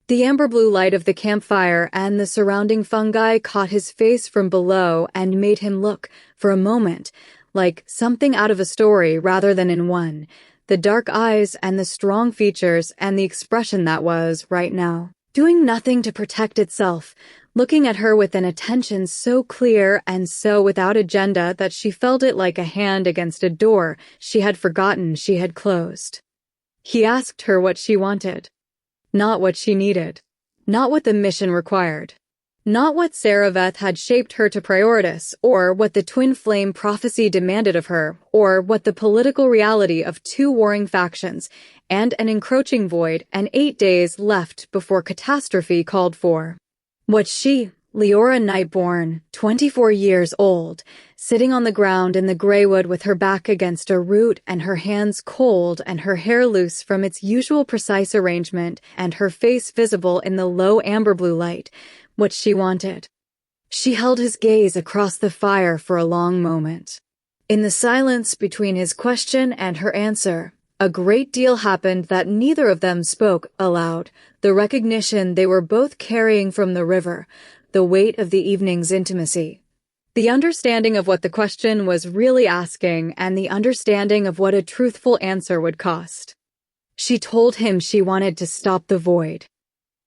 The amber-blue light of the campfire and the surrounding fungi caught his face from below and made him look, for a moment, like something out of a story rather than in one. The dark eyes and the strong features and the expression that was, right now, doing nothing to protect itself, looking at her with an attention so clear and so without agenda that she felt it like a hand against a door she had forgotten she had closed. He asked her what she wanted. Not what she needed. Not what the mission required. Not what Saraveth had shaped her to prioritas, or what the twin flame prophecy demanded of her, or what the political reality of two warring factions and an encroaching void and 8 days left before catastrophe called for. What she, Liora Nightborn, 24 years old, sitting on the ground in the Greywood with her back against a root and her hands cold and her hair loose from its usual precise arrangement and her face visible in the low amber-blue light, what she wanted. She held his gaze across the fire for a long moment. In the silence between his question and her answer, a great deal happened that neither of them spoke aloud, the recognition they were both carrying from the river, the weight of the evening's intimacy. The understanding of what the question was really asking and the understanding of what a truthful answer would cost. She told him she wanted to stop the void.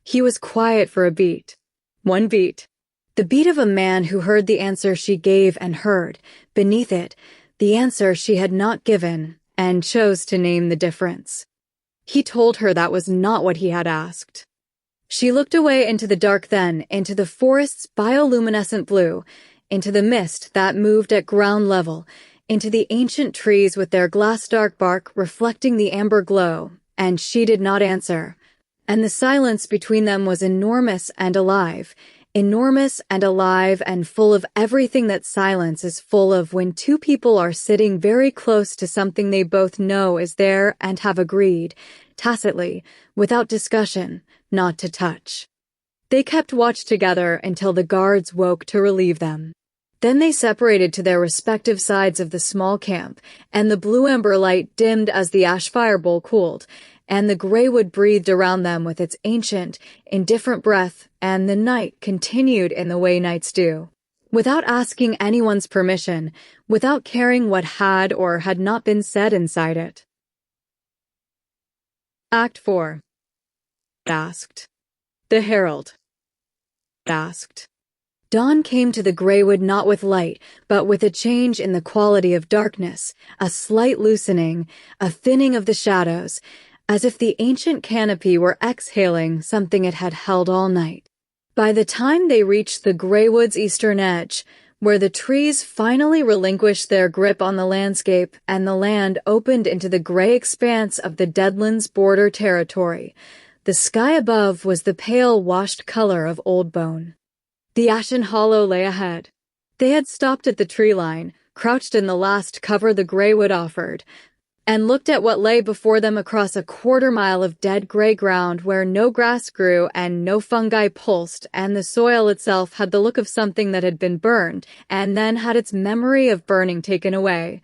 He was quiet for a beat. One beat. The beat of a man who heard the answer she gave and heard, beneath it, the answer she had not given, and chose to name the difference. He told her that was not what he had asked. She looked away into the dark then, into the forest's bioluminescent blue, into the mist that moved at ground level, into the ancient trees with their glass-dark bark reflecting the amber glow, and she did not answer. And the silence between them was enormous and alive and full of everything that silence is full of when two people are sitting very close to something they both know is there and have agreed, tacitly, without discussion, not to touch. They kept watch together until the guards woke to relieve them. Then they separated to their respective sides of the small camp, and the blue amber light dimmed as the ash firebowl cooled, and the Greywood breathed around them with its ancient, indifferent breath, and the night continued in the way nights do. Without asking anyone's permission, without caring what had or had not been said inside it. Act 4. Asked. The Herald. Asked. Dawn came to the Greywood not with light, but with a change in the quality of darkness, a slight loosening, a thinning of the shadows, as if the ancient canopy were exhaling something it had held all night. By the time they reached the Greywood's eastern edge, where the trees finally relinquished their grip on the landscape and the land opened into the gray expanse of the Deadlands border territory, the sky above was the pale washed color of old bone. The ashen hollow lay ahead. They had stopped at the tree line, crouched in the last cover the Greywood offered, and looked at what lay before them across a quarter-mile of dead gray ground where no grass grew and no fungi pulsed, and the soil itself had the look of something that had been burned and then had its memory of burning taken away,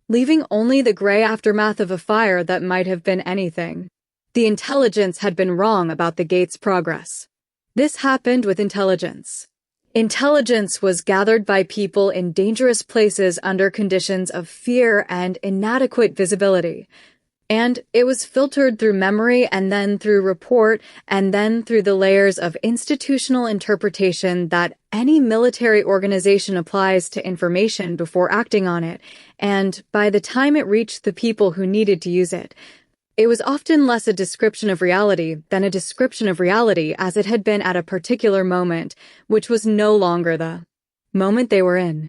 leaving only the gray aftermath of a fire that might have been anything. The intelligence had been wrong about the gate's progress. This happened with intelligence. Intelligence was gathered by people in dangerous places under conditions of fear and inadequate visibility. And it was filtered through memory and then through report and then through the layers of institutional interpretation that any military organization applies to information before acting on it. And by the time it reached the people who needed to use it, it was often less a description of reality than a description of reality as it had been at a particular moment, which was no longer the moment they were in.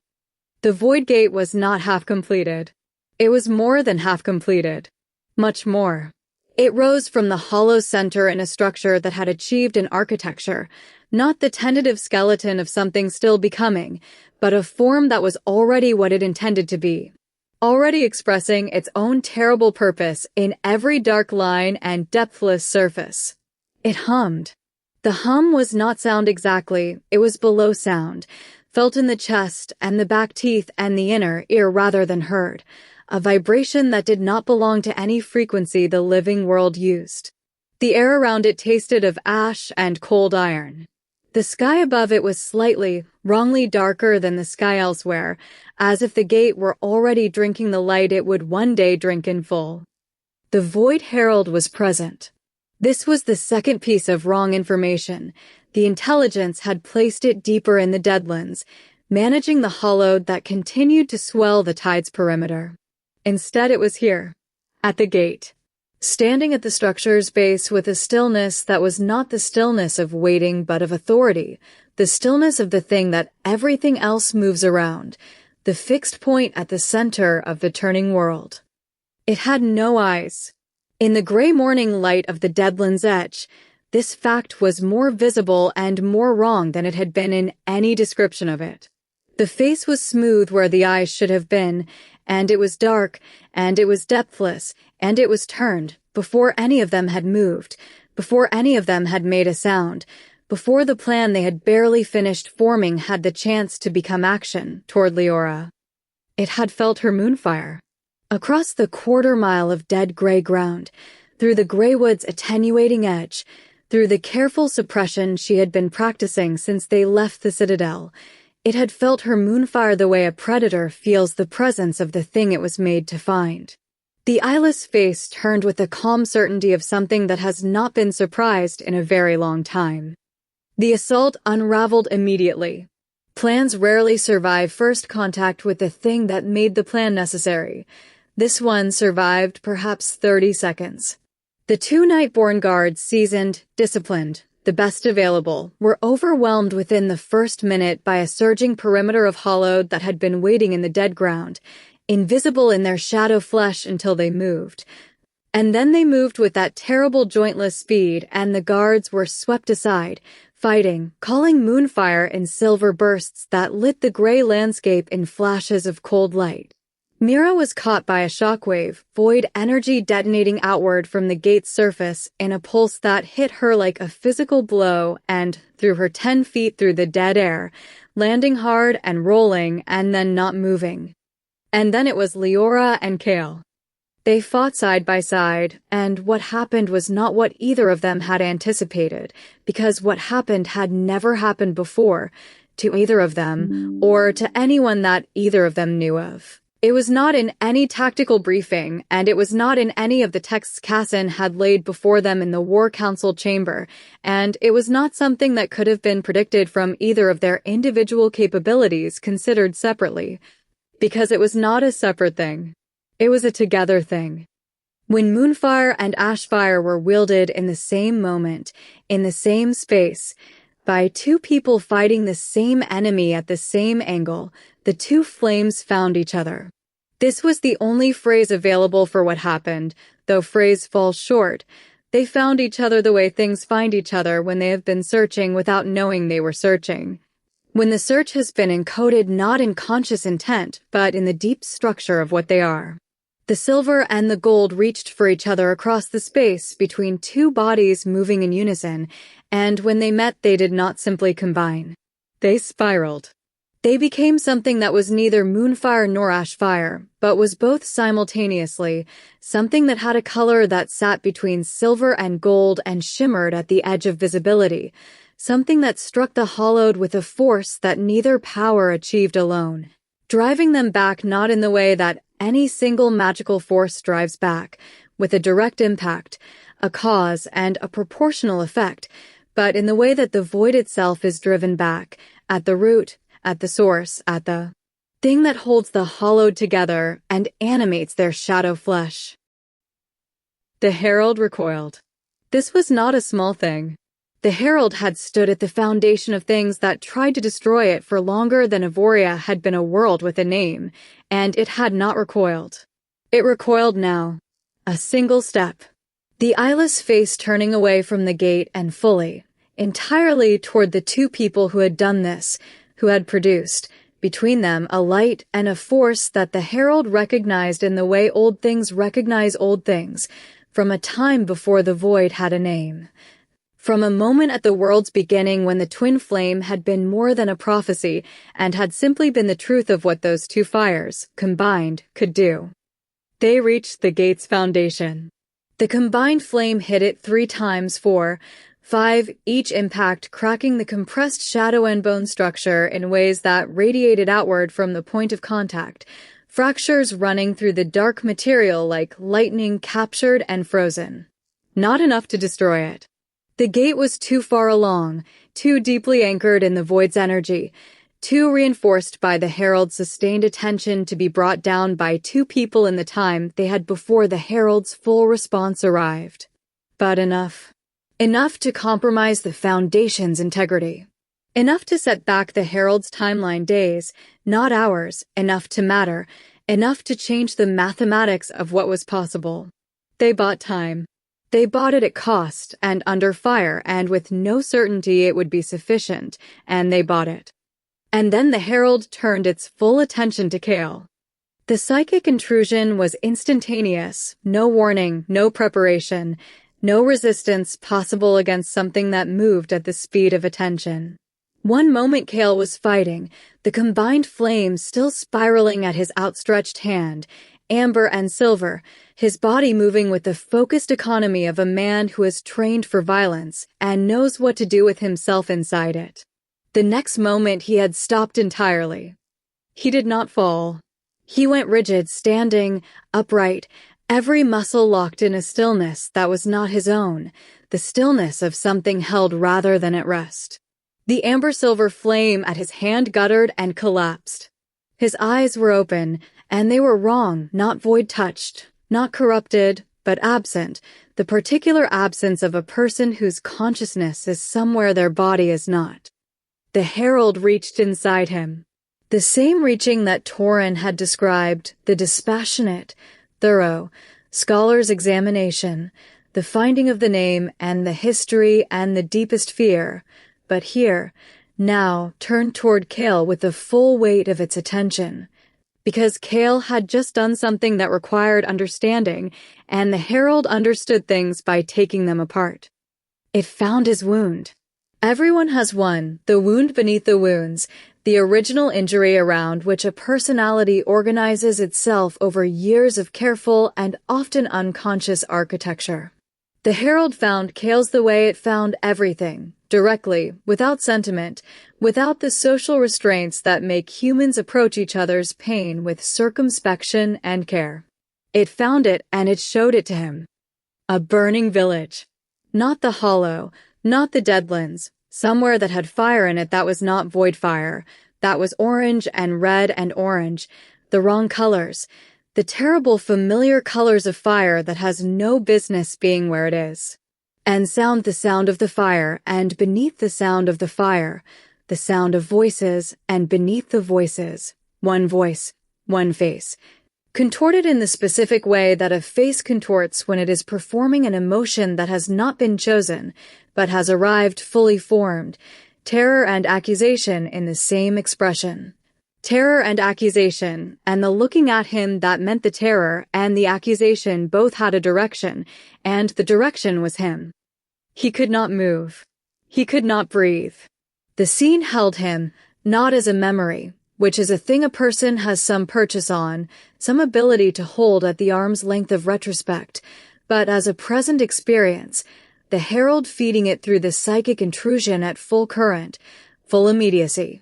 The Void Gate was not half completed. It was more than half completed. Much more. It rose from the hollow center in a structure that had achieved an architecture, not the tentative skeleton of something still becoming, but a form that was already what it intended to be, already expressing its own terrible purpose in every dark line and depthless surface. It hummed. The hum was not sound exactly, it was below sound, felt in the chest and the back teeth and the inner ear rather than heard, a vibration that did not belong to any frequency the living world used. The air around it tasted of ash and cold iron. The sky above it was slightly, wrongly darker than the sky elsewhere, as if the gate were already drinking the light it would one day drink in full. The Void Herald was present. This was the second piece of wrong information. The intelligence had placed it deeper in the Deadlands, managing the hollowed that continued to swell the tide's perimeter. Instead it was here, at the gate, standing at the structure's base with a stillness that was not the stillness of waiting but of authority, the stillness of the thing that everything else moves around, the fixed point at the center of the turning world. It had no eyes. In the gray morning light of the Deadlands edge, this fact was more visible and more wrong than it had been in any description of it. The face was smooth where the eyes should have been, and it was dark, and it was depthless, and it was turned, before any of them had moved, before any of them had made a sound, before the plan they had barely finished forming had the chance to become action toward Liora. It had felt her Moonfire. Across the quarter-mile of dead gray ground, through the Greywood's attenuating edge, through the careful suppression she had been practicing since they left the Citadel, it had felt her Moonfire the way a predator feels the presence of the thing it was made to find. The eyeless face turned with the calm certainty of something that has not been surprised in a very long time. The assault unraveled immediately. Plans rarely survive first contact with the thing that made the plan necessary. This one survived perhaps 30 seconds. The two Nightborn guards, seasoned, disciplined, the best available, were overwhelmed within the first minute by a surging perimeter of hollowed that had been waiting in the dead ground, invisible in their shadow flesh until they moved. And then they moved with that terrible jointless speed, and the guards were swept aside, fighting, calling Moonfire in silver bursts that lit the gray landscape in flashes of cold light. Mira was caught by a shockwave, void energy detonating outward from the gate's surface in a pulse that hit her like a physical blow and threw her 10 feet through the dead air, landing hard and rolling and then not moving. And then it was Liora and Kael. They fought side by side, and what happened was not what either of them had anticipated, because what happened had never happened before, to either of them, or to anyone that either of them knew of. It was not in any tactical briefing, and it was not in any of the texts Cassin had laid before them in the War Council chamber, and it was not something that could have been predicted from either of their individual capabilities considered separately, because it was not a separate thing. It was a together thing. When Moonfire and Ashfire were wielded in the same moment, in the same space, by two people fighting the same enemy at the same angle, the two flames found each other. This was the only phrase available for what happened, though phrase falls short. They found each other the way things find each other when they have been searching without knowing they were searching. When the search has been encoded not in conscious intent, but in the deep structure of what they are. The silver and the gold reached for each other across the space between two bodies moving in unison, and when they met they did not simply combine. They spiraled. They became something that was neither Moonfire nor Ashfire, but was both simultaneously, something that had a color that sat between silver and gold and shimmered at the edge of visibility, something that struck the hollowed with a force that neither power achieved alone, driving them back not in the way that any single magical force drives back, with a direct impact, a cause, and a proportional effect, but in the way that the void itself is driven back, at the root, at the source, at the thing that holds the hollowed together and animates their shadow flesh. The Herald recoiled. This was not a small thing. The Herald had stood at the foundation of things that tried to destroy it for longer than Evoria had been a world with a name, and it had not recoiled. It recoiled now. A single step. the eyeless face turning away from the gate and fully, entirely toward the two people who had done this, who had produced, between them, a light and a force that the herald recognized in the way old things recognize old things, from a time before the void had a name. From a moment at the world's beginning when the twin flame had been more than a prophecy and had simply been the truth of what those two fires, combined, could do. They reached the gate's foundation. The combined flame hit it 3 times 4, 5, each impact cracking the compressed shadow and bone structure in ways that radiated outward from the point of contact, fractures running through the dark material like lightning captured and frozen. Not enough to destroy it. The gate was too far along, too deeply anchored in the void's energy, too reinforced by the herald's sustained attention to be brought down by 2 people in the time they had before the herald's full response arrived. But enough. Enough to compromise the foundation's integrity. Enough to set back the herald's timeline days, not hours, enough to matter, enough to change the mathematics of what was possible. They bought time. They bought it at cost and under fire and with no certainty it would be sufficient, and they bought it. And then the herald turned its full attention to Kael. The psychic intrusion was instantaneous, no warning, no preparation, no resistance possible against something that moved at the speed of attention. One moment Kael was fighting, the combined flame still spiraling at his outstretched hand, amber and silver, his body moving with the focused economy of a man who is trained for violence and knows what to do with himself inside it. The next moment he had stopped entirely. He did not fall. He went rigid, standing, upright, every muscle locked in a stillness that was not his own, the stillness of something held rather than at rest. The amber-silver flame at his hand guttered and collapsed. His eyes were open, and they were wrong, not void-touched, not corrupted, but absent, the particular absence of a person whose consciousness is somewhere their body is not. The herald reached inside him. The same reaching that Torin had described, the dispassionate, thorough, scholar's examination, the finding of the name and the history and the deepest fear, but here, now, turned toward Kael with the full weight of its attention. Because Kael had just done something that required understanding, and the herald understood things by taking them apart. It found his wound. Everyone has one, the wound beneath the wounds, the original injury around which a personality organizes itself over years of careful and often unconscious architecture. The herald found Kael's the way it found everything, directly, without sentiment, without the social restraints that make humans approach each other's pain with circumspection and care. It found it and it showed it to him. A burning village. Not the hollow, not the deadlands, somewhere that had fire in it that was not void fire, that was orange and red and orange, the wrong colors, the terrible familiar colors of fire that has no business being where it is. And sound the sound of the fire, and beneath the sound of the fire, the sound of voices, and beneath the voices, one voice, one face, contorted in the specific way that a face contorts when it is performing an emotion that has not been chosen, but has arrived fully formed, terror and accusation in the same expression. Terror and accusation, and the looking at him that meant the terror and the accusation both had a direction, and the direction was him. He could not move. He could not breathe. The scene held him, not as a memory, which is a thing a person has some purchase on, some ability to hold at the arm's length of retrospect, but as a present experience, the herald feeding it through the psychic intrusion at full current, full immediacy.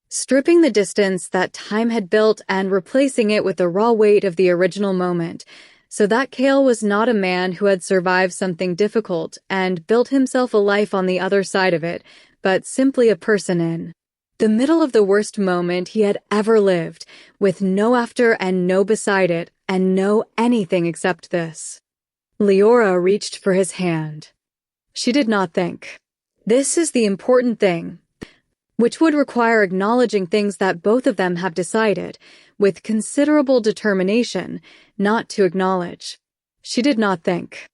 Stripping the distance that time had built and replacing it with the raw weight of the original moment, so that Kael was not a man who had survived something difficult and built himself a life on the other side of it, but simply a person in the middle of the worst moment he had ever lived, with no after and no beside it, and no anything except this. Liora reached for his hand. She did not think. This is the important thing, which would require acknowledging things that both of them have decided, with considerable determination, not to acknowledge. She did not think.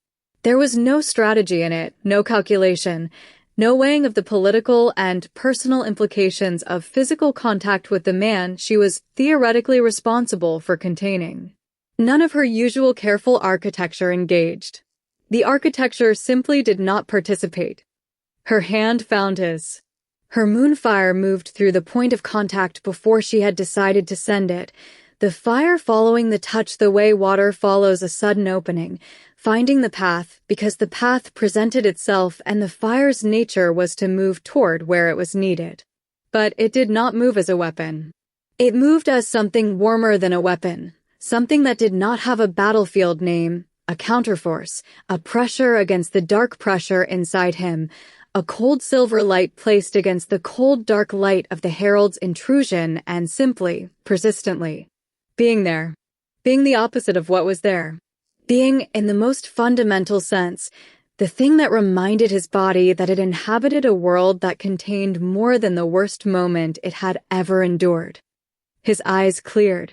There was no strategy in it, no calculation, no weighing of the political and personal implications of physical contact with the man she was theoretically responsible for containing. None of her usual careful architecture engaged. The architecture simply did not participate. Her hand found his. Her moonfire moved through the point of contact before she had decided to send it, the fire following the touch the way water follows a sudden opening, finding the path because the path presented itself and the fire's nature was to move toward where it was needed. But it did not move as a weapon. It moved as something warmer than a weapon, something that did not have a battlefield name, a counterforce, a pressure against the dark pressure inside him, a cold silver light placed against the cold dark light of the herald's intrusion and simply, persistently, being there, being the opposite of what was there, being, in the most fundamental sense, the thing that reminded his body that it inhabited a world that contained more than the worst moment it had ever endured. His eyes cleared.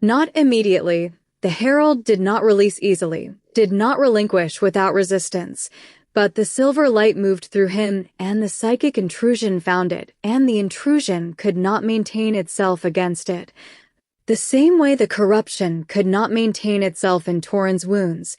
Not immediately. The herald did not release easily, did not relinquish without resistance, but the silver light moved through him, and the psychic intrusion found it, and the intrusion could not maintain itself against it. The same way the corruption could not maintain itself in Torin's wounds,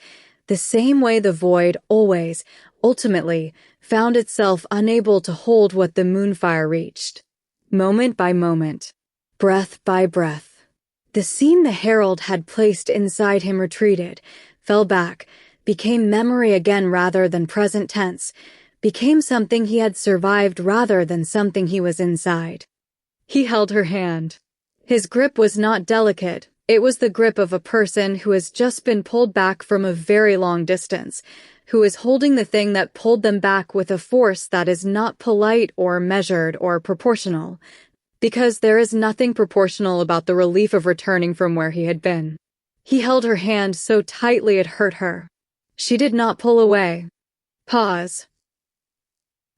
the same way the void always, ultimately, found itself unable to hold what the moonfire reached. Moment by moment, breath by breath. The scene the herald had placed inside him retreated, fell back, became memory again rather than present tense, became something he had survived rather than something he was inside. He held her hand. His grip was not delicate. It was the grip of a person who has just been pulled back from a very long distance, who is holding the thing that pulled them back with a force that is not polite or measured or proportional, because there is nothing proportional about the relief of returning from where he had been. He held her hand so tightly it hurt her. She did not pull away. Pause.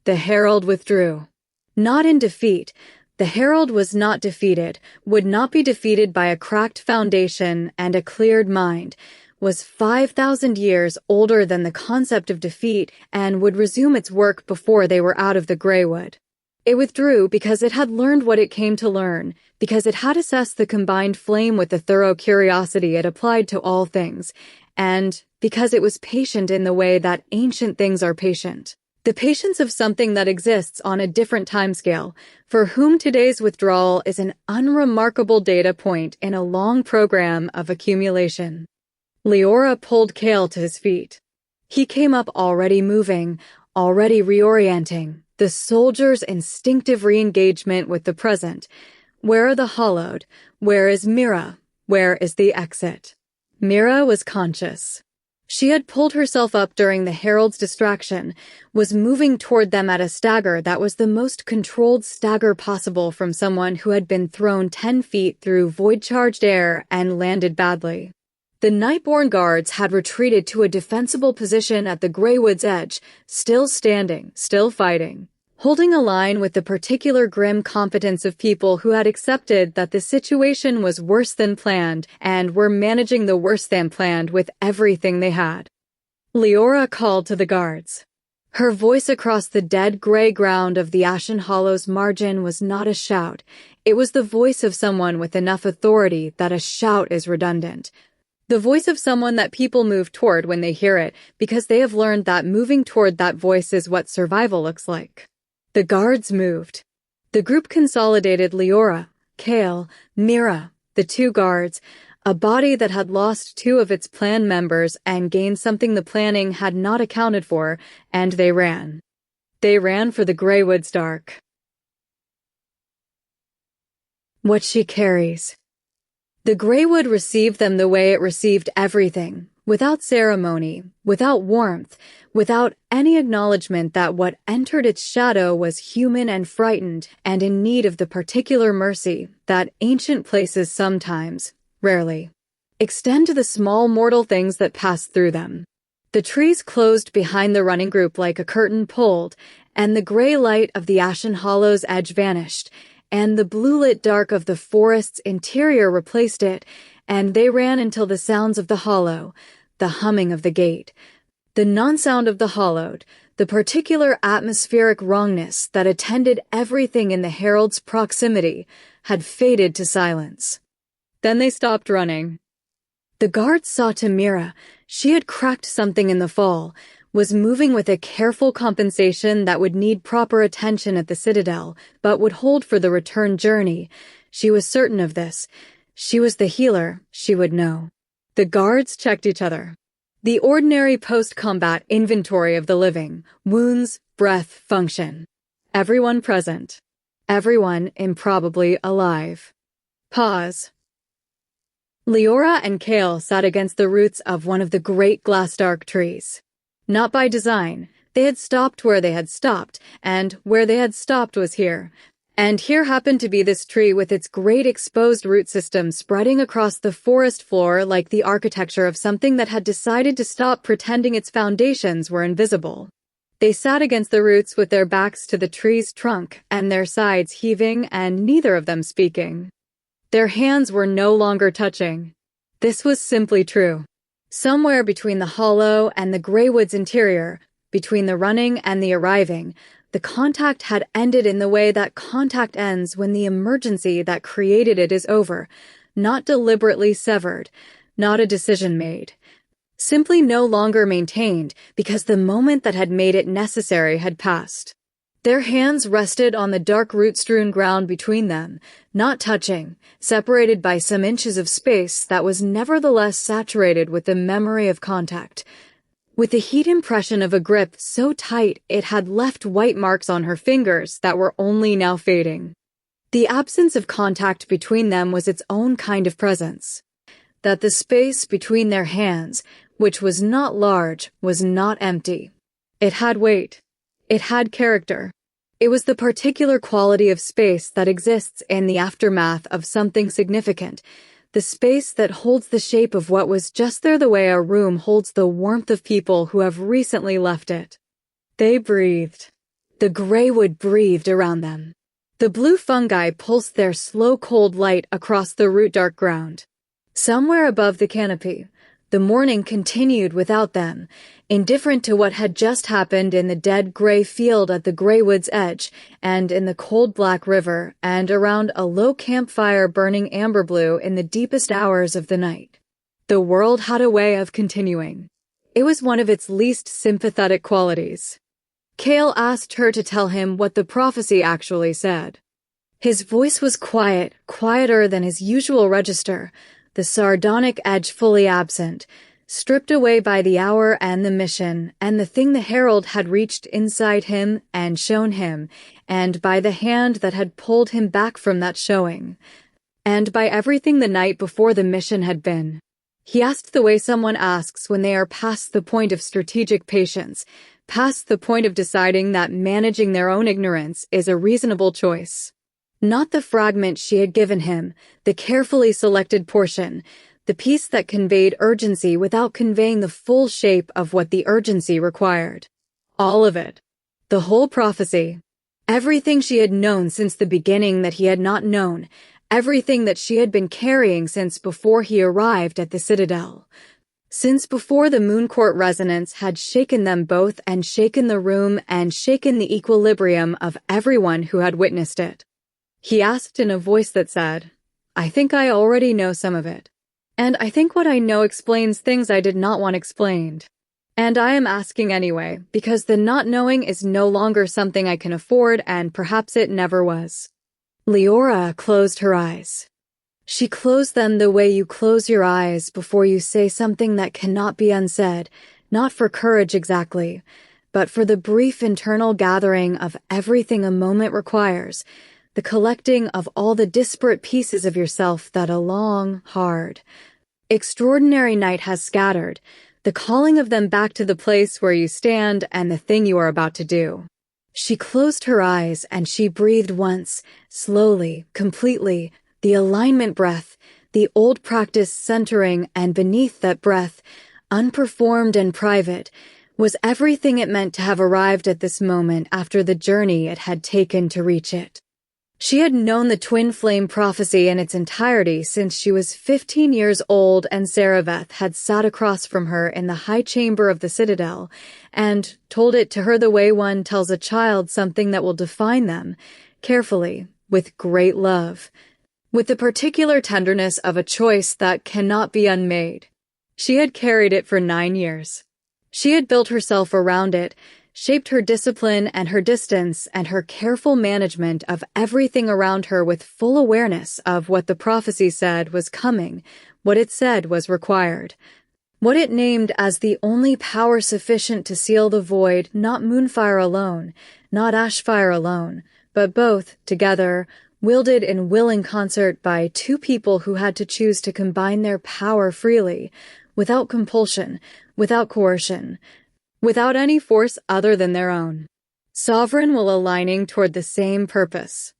The herald withdrew. Not in defeat. The herald was not defeated, would not be defeated by a cracked foundation and a cleared mind, was 5,000 years older than the concept of defeat and would resume its work before they were out of the Greywood. It withdrew because it had learned what it came to learn, because it had assessed the combined flame with the thorough curiosity it applied to all things, and because it was patient in the way that ancient things are patient. The patience of something that exists on a different timescale, for whom today's withdrawal is an unremarkable data point in a long program of accumulation. Liora pulled Kael to his feet. He came up already moving, already reorienting, the soldier's instinctive re-engagement with the present. Where are the hollowed? Where is Mira? Where is the exit? Mira was conscious. She had pulled herself up during the herald's distraction, was moving toward them at a stagger that was the most controlled stagger possible from someone who had been thrown 10 feet through void-charged air and landed badly. The Nightborn guards had retreated to a defensible position at the Greywood's edge, still standing, still fighting, holding a line with the particular grim competence of people who had accepted that the situation was worse than planned and were managing the worse than planned with everything they had. Liora called to the guards. Her voice across the dead gray ground of the Ashen Hollow's margin was not a shout. It was the voice of someone with enough authority that a shout is redundant. The voice of someone that people move toward when they hear it, because they have learned that moving toward that voice is what survival looks like. The guards moved. The group consolidated Liora, Kael, Mira, the 2 guards, a body that had lost 2 of its plan members and gained something the planning had not accounted for, and they ran. They ran for the Greywood's dark. What she carries. The Greywood received them the way it received everything, without ceremony, without warmth, without any acknowledgement that what entered its shadow was human and frightened and in need of the particular mercy that ancient places sometimes, rarely, extend to the small mortal things that pass through them. The trees closed behind the running group like a curtain pulled, and the gray light of the Ashen Hollow's edge vanished, and the blue-lit dark of the forest's interior replaced it, and they ran until the sounds of the hollow, the humming of the gate, The non-sound of the hollowed, the particular atmospheric wrongness that attended everything in the herald's proximity, had faded to silence. Then they stopped running. The guards saw Tamira. She had cracked something in the fall, was moving with a careful compensation that would need proper attention at the Citadel, but would hold for the return journey. She was certain of this. She was the healer, she would know. The guards checked each other. The ordinary post-combat inventory of the living: wounds, breath, function. Everyone present. Everyone improbably alive. Pause. Liora and Kael sat against the roots of one of the great glass-dark trees. Not by design. They had stopped where they had stopped, and where they had stopped was here. And here happened to be this tree with its great exposed root system spreading across the forest floor like the architecture of something that had decided to stop pretending its foundations were invisible. They sat against the roots with their backs to the tree's trunk and their sides heaving and neither of them speaking. Their hands were no longer touching. This was simply true. Somewhere between the hollow and the Greywood's interior, between the running and the arriving, the contact had ended in the way that contact ends when the emergency that created it is over, not deliberately severed, not a decision made. Simply no longer maintained because the moment that had made it necessary had passed. Their hands rested on the dark root-strewn ground between them, not touching, separated by some inches of space that was nevertheless saturated with the memory of contact, with the heat impression of a grip so tight it had left white marks on her fingers that were only now fading. The absence of contact between them was its own kind of presence. That the space between their hands, which was not large, was not empty. It had weight. It had character. It was the particular quality of space that exists in the aftermath of something significant, the space that holds the shape of what was just there the way a room holds the warmth of people who have recently left it. They breathed. The Greywood breathed around them. The blue fungi pulsed their slow cold light across the root-dark ground. Somewhere above the canopy, the morning continued without them, indifferent to what had just happened in the dead gray field at the Greywood's edge, and in the cold black river, and around a low campfire burning amber blue in the deepest hours of the night. The world had a way of continuing. It was one of its least sympathetic qualities. Kael asked her to tell him what the prophecy actually said. His voice was quiet, quieter than his usual register, the sardonic edge fully absent, stripped away by the hour and the mission, and the thing the herald had reached inside him and shown him, and by the hand that had pulled him back from that showing, and by everything the night before the mission had been. He asked the way someone asks when they are past the point of strategic patience, past the point of deciding that managing their own ignorance is a reasonable choice. Not the fragment she had given him, the carefully selected portion, the piece that conveyed urgency without conveying the full shape of what the urgency required. All of it. The whole prophecy. Everything she had known since the beginning that he had not known, everything that she had been carrying since before he arrived at the Citadel. Since before the Mooncourt resonance had shaken them both and shaken the room and shaken the equilibrium of everyone who had witnessed it. He asked in a voice that said, "I think I already know some of it. And I think what I know explains things I did not want explained. And I am asking anyway, because the not knowing is no longer something I can afford, and perhaps it never was." Liora closed her eyes. She closed them the way you close your eyes before you say something that cannot be unsaid, not for courage exactly, but for the brief internal gathering of everything a moment requires, the collecting of all the disparate pieces of yourself that a long, hard, extraordinary night has scattered, the calling of them back to the place where you stand and the thing you are about to do. She closed her eyes and she breathed once, slowly, completely, the alignment breath, the old practice centering, and beneath that breath, unperformed and private, was everything it meant to have arrived at this moment after the journey it had taken to reach it. She had known the twin flame prophecy in its entirety since she was 15 years old, and Sarabeth had sat across from her in the high chamber of the citadel and told it to her the way one tells a child something that will define them, carefully, with great love, with the particular tenderness of a choice that cannot be unmade. She had carried it for 9 years. She had built herself around it, shaped her discipline and her distance and her careful management of everything around her with full awareness of what the prophecy said was coming, what it said was required, what it named as the only power sufficient to seal the void, not Moonfire alone, not Ashfire alone, but both, together, wielded in willing concert by two people who had to choose to combine their power freely, without compulsion, without coercion, without any force other than their own. Sovereign will aligning toward the same purpose.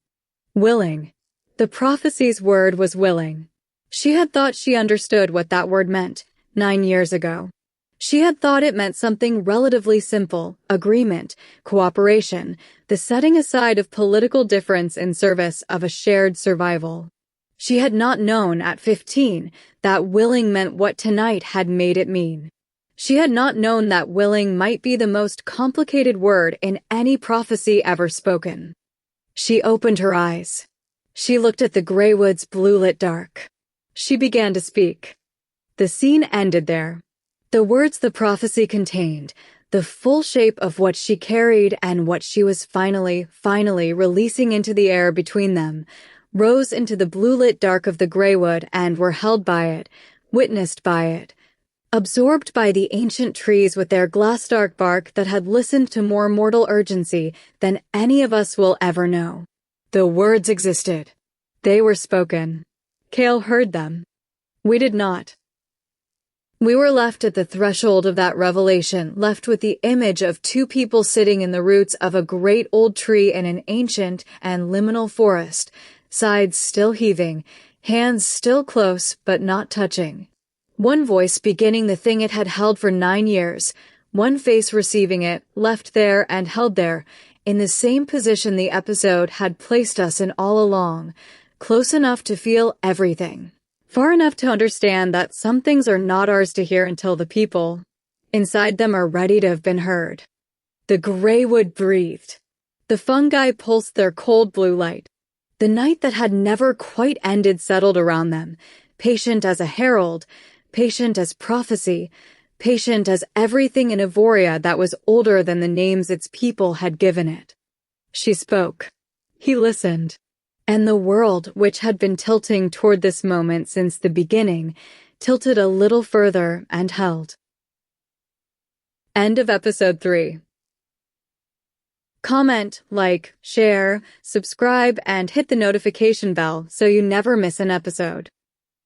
Willing. The prophecy's word was willing. She had thought she understood what that word meant 9 years ago. She had thought it meant something relatively simple: agreement, cooperation, the setting aside of political difference in service of a shared survival. She had not known at 15 that willing meant what tonight had made it mean. She had not known that willing might be the most complicated word in any prophecy ever spoken. She opened her eyes. She looked at the Greywood's blue-lit dark. She began to speak. The scene ended there. The words the prophecy contained, the full shape of what she carried and what she was finally releasing into the air between them, rose into the blue-lit dark of the Greywood and were held by it, witnessed by it, absorbed by the ancient trees with their glass-dark bark that had listened to more mortal urgency than any of us will ever know. The words existed. They were spoken. Kael heard them. We did not. We were left at the threshold of that revelation, left with the image of two people sitting in the roots of a great old tree in an ancient and liminal forest, sides still heaving, hands still close but not touching. One voice beginning the thing it had held for 9 years, one face receiving it, left there and held there, in the same position the episode had placed us in all along, close enough to feel everything, far enough to understand that some things are not ours to hear until the people inside them are ready to have been heard. The Greywood breathed. The fungi pulsed their cold blue light. The night that had never quite ended settled around them, patient as a herald, patient as prophecy, patient as everything in Evoria that was older than the names its people had given it. She spoke. He listened. And the world, which had been tilting toward this moment since the beginning, tilted a little further and held. End of episode 3. Comment, like, share, subscribe, and hit the notification bell so you never miss an episode.